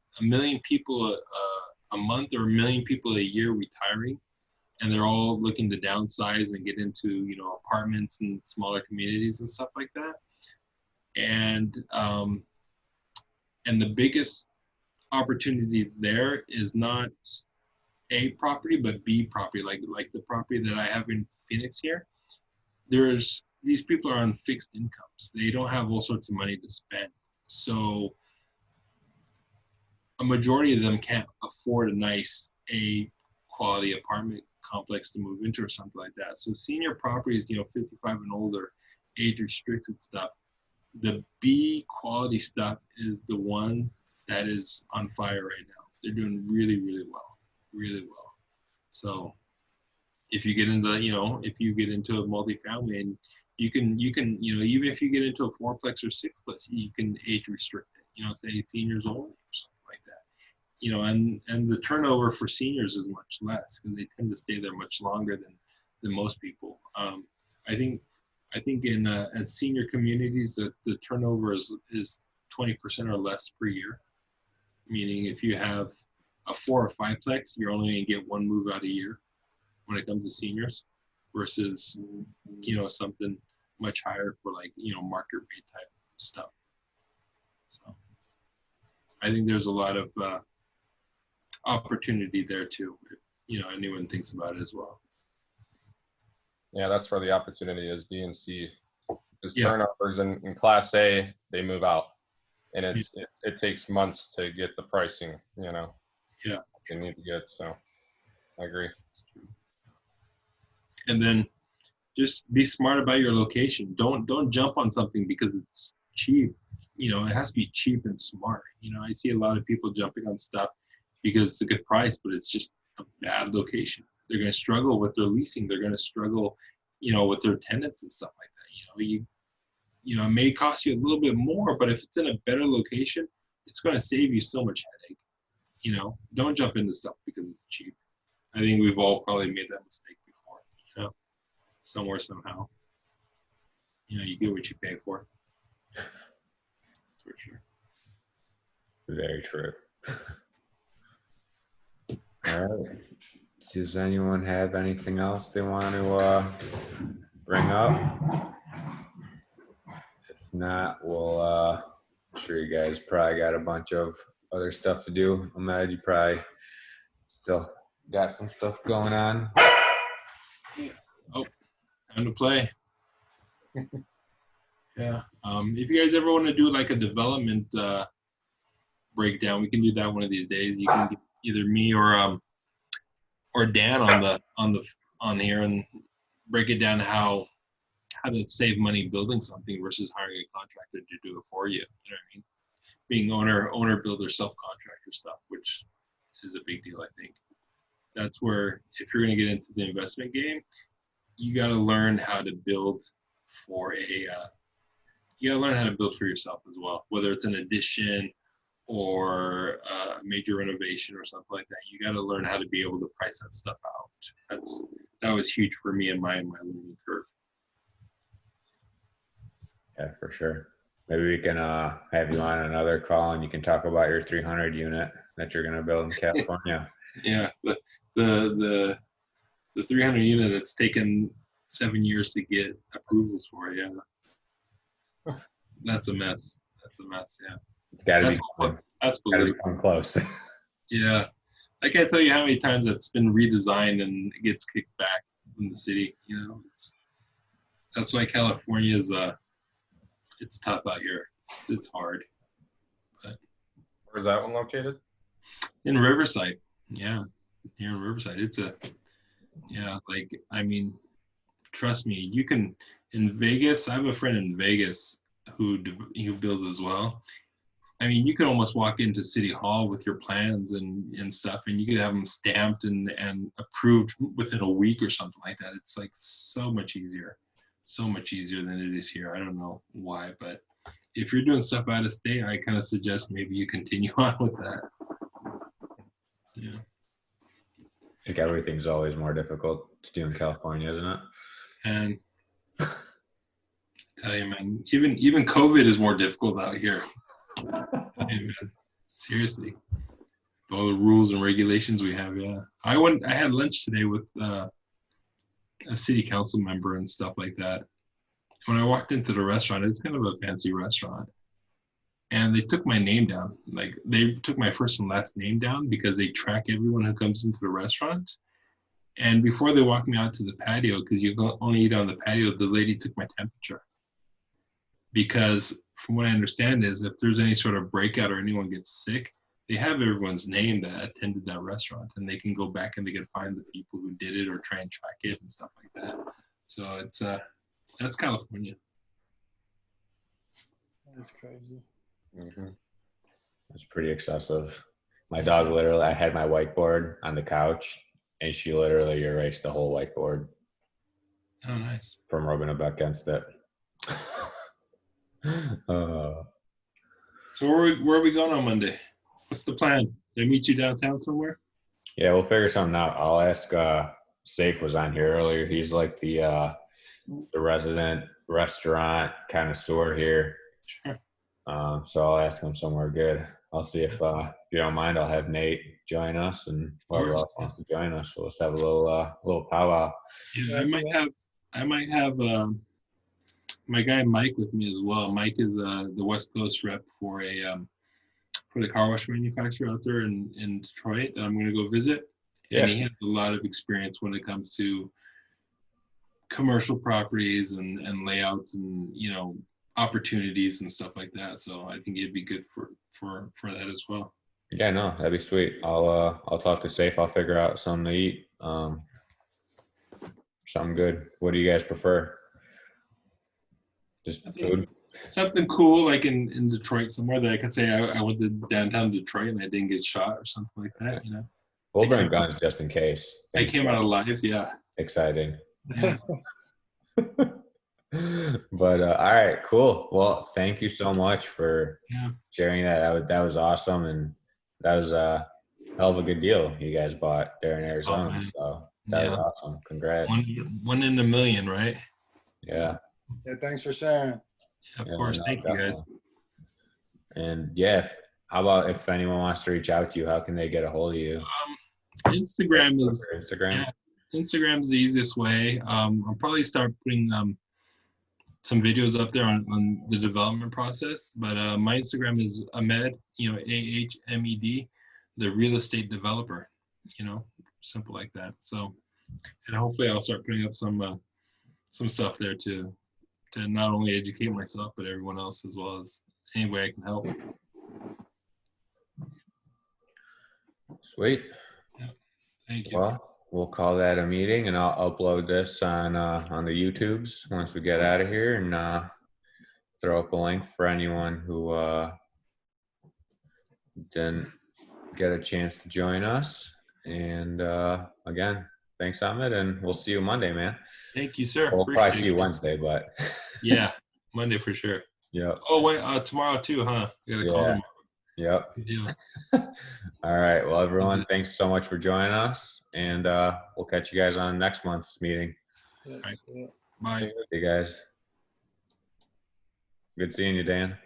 B: people a month or a million people a year retiring, and they're all looking to downsize and get into apartments and smaller communities and stuff like that. And the biggest opportunity there is not A property, but B property, like the property that I have in Phoenix here. these people are on fixed incomes. They don't have all sorts of money to spend. So a majority of them can't afford a nice quality apartment complex to move into or something like that. So senior properties, 55 and older, age restricted stuff, the B quality stuff is the one that is on fire right now. They're doing really, really well, really well. So if you get into, a multifamily, and you can, even if you get into a 4-plex or 6-plex, you can age restrict it, say seniors only or something like that. And the turnover for seniors is much less because they tend to stay there much longer than most people. I think in at senior communities, the turnover is 20% or less per year. Meaning if you have a 4 or 5-plex, you're only going to get one move out a year when it comes to seniors, versus something much higher for market rate type stuff. So I think there's a lot of opportunity there too, if anyone thinks about it as well.
M: Yeah, that's where the opportunity is. B and C, because turnovers in Class A, they move out, and it takes months to get the pricing.
B: Yeah,
M: they need to get. So I agree.
B: And then just be smart about your location. Don't jump on something because it's cheap. It has to be cheap and smart. I see a lot of people jumping on stuff because it's a good price, but it's just a bad location. They're going to struggle with their leasing. They're going to struggle, with their tenants and stuff like that. It may cost you a little bit more, but if it's in a better location, it's going to save you so much headache. Don't jump into stuff because it's cheap. I think we've all probably made that mistake before. Somewhere, somehow. You get what you pay for. For sure.
A: Very true. All right. Does anyone have anything else they want to bring up? If not, I'm sure you guys probably got a bunch of other stuff to do. Ahmed, you probably still got some stuff going on.
B: Oh, time to play. Yeah. If you guys ever want to do like a development breakdown, we can do that one of these days. You can get either me or Dan on here and break it down how to save money building something versus hiring a contractor to do it for you. You know what I mean? Being owner, builder, self-contractor stuff, which is a big deal, I think. That's where, if you're going to get into the investment game, you got to learn how to build for yourself as well, whether it's an addition or a major renovation or something like that. You got to learn how to be able to price that stuff out. That was huge for me in my learning curve.
A: Yeah, for sure. Maybe we can have you on another call and you can talk about your 300 unit that you're going to build in California.
B: Yeah, the 300 unit that's taken 7 years to get approvals for. Yeah, that's a mess. Yeah,
A: it's got to be.
B: That's
A: come close.
B: Yeah, I can't tell you how many times that's been redesigned and it gets kicked back from the city. That's why California is it's tough out here. It's hard. But
M: where's that one located?
B: In Riverside. Yeah, here in Riverside. Trust me, you can, in Vegas, I have a friend in Vegas who builds as well. You can almost walk into City Hall with your plans and stuff, and you could have them stamped and approved within a week or something like that. It's like so much easier than it is here. I don't know why, but if you're doing stuff out of state, I kind of suggest maybe you continue on with that. Yeah.
A: I think everything's always more difficult to do in California, isn't it?
B: And I tell you, man, even COVID is more difficult out here. Man, seriously, all the rules and regulations we have. Yeah, I had lunch today with a city council member and stuff like that. When I walked into the restaurant, it's kind of a fancy restaurant, and they took my name down. Like, they took my first and last name down because they track everyone who comes into the restaurant. And before they walked me out to the patio, because you can only eat on the patio, the lady took my temperature. Because from what I understand is if there's any sort of breakout or anyone gets sick, they have everyone's name that attended that restaurant, and they can go back and they can find the people who did it or try and track it and stuff like that. So it's that's California.
E: That's crazy.
N: Mm-hmm. It's pretty excessive. My dog literally, I had my whiteboard on the couch, and she literally erased the whole whiteboard.
B: Oh, nice.
N: From rubbing up against it.
B: So where are we going on Monday? What's the plan? Did I meet you downtown somewhere?
N: Yeah, we'll figure something out. I'll ask. Safe was on here earlier. He's like the resident restaurant connoisseur here.
B: Sure.
N: So I'll ask him somewhere good. I'll see if you don't mind, I'll have Nate join us, and whoever else wants to join us. So let's have a little powwow.
B: Yeah, I might have my guy Mike with me as well. Mike is the West Coast rep for the car wash manufacturer out there in Detroit that I'm going to go visit.
N: Yeah.
B: And he has a lot of experience when it comes to commercial properties and layouts and opportunities and stuff like that. So I think it'd be good for that as well.
N: Yeah, no, that'd be sweet. I'll talk to Safe. I'll figure out something to eat. Something good. What do you guys prefer? Just food?
B: Something cool like in Detroit somewhere that I could say I went to downtown Detroit and I didn't get shot or something like that,
N: We'll bring guns just in case.
B: I came out alive, yeah.
N: Exciting.
B: Yeah.
N: But all right, cool. Well, thank you so much for sharing that. That was awesome, and that was a hell of a good deal you guys bought there in Arizona. So that was awesome. Congrats.
B: One in a million, right?
N: Yeah.
E: Yeah, thanks for sharing.
B: Of course, thank you guys.
N: And yeah, how about if anyone wants to reach out to you, how can they get a hold of you?
B: Instagram is
N: Instagram.
B: Yeah, Instagram's the easiest way. I'll probably start putting some videos up there on the development process. But my Instagram is Ahmed, AHMED, the real estate developer. Simple like that. So, and hopefully I'll start putting up some stuff there to not only educate myself but everyone else as well as any way I can help.
N: Sweet.
B: Yeah. Thank you.
N: Well, we'll call that a meeting, and I'll upload this on the YouTubes once we get out of here, and throw up a link for anyone who didn't get a chance to join us. And again, thanks, Ahmed, and we'll see you Monday, man.
B: Thank you, sir.
N: We'll probably see you Wednesday, but
B: yeah, Monday for sure.
N: Yep.
B: Oh wait, tomorrow too, huh? You gotta call them.
N: Yep.
B: Good deal.
N: All right. Well, everyone, thanks so much for joining us, and we'll catch you guys on next month's meeting.
B: All right. Bye.
N: See you guys. Good seeing you, Dan.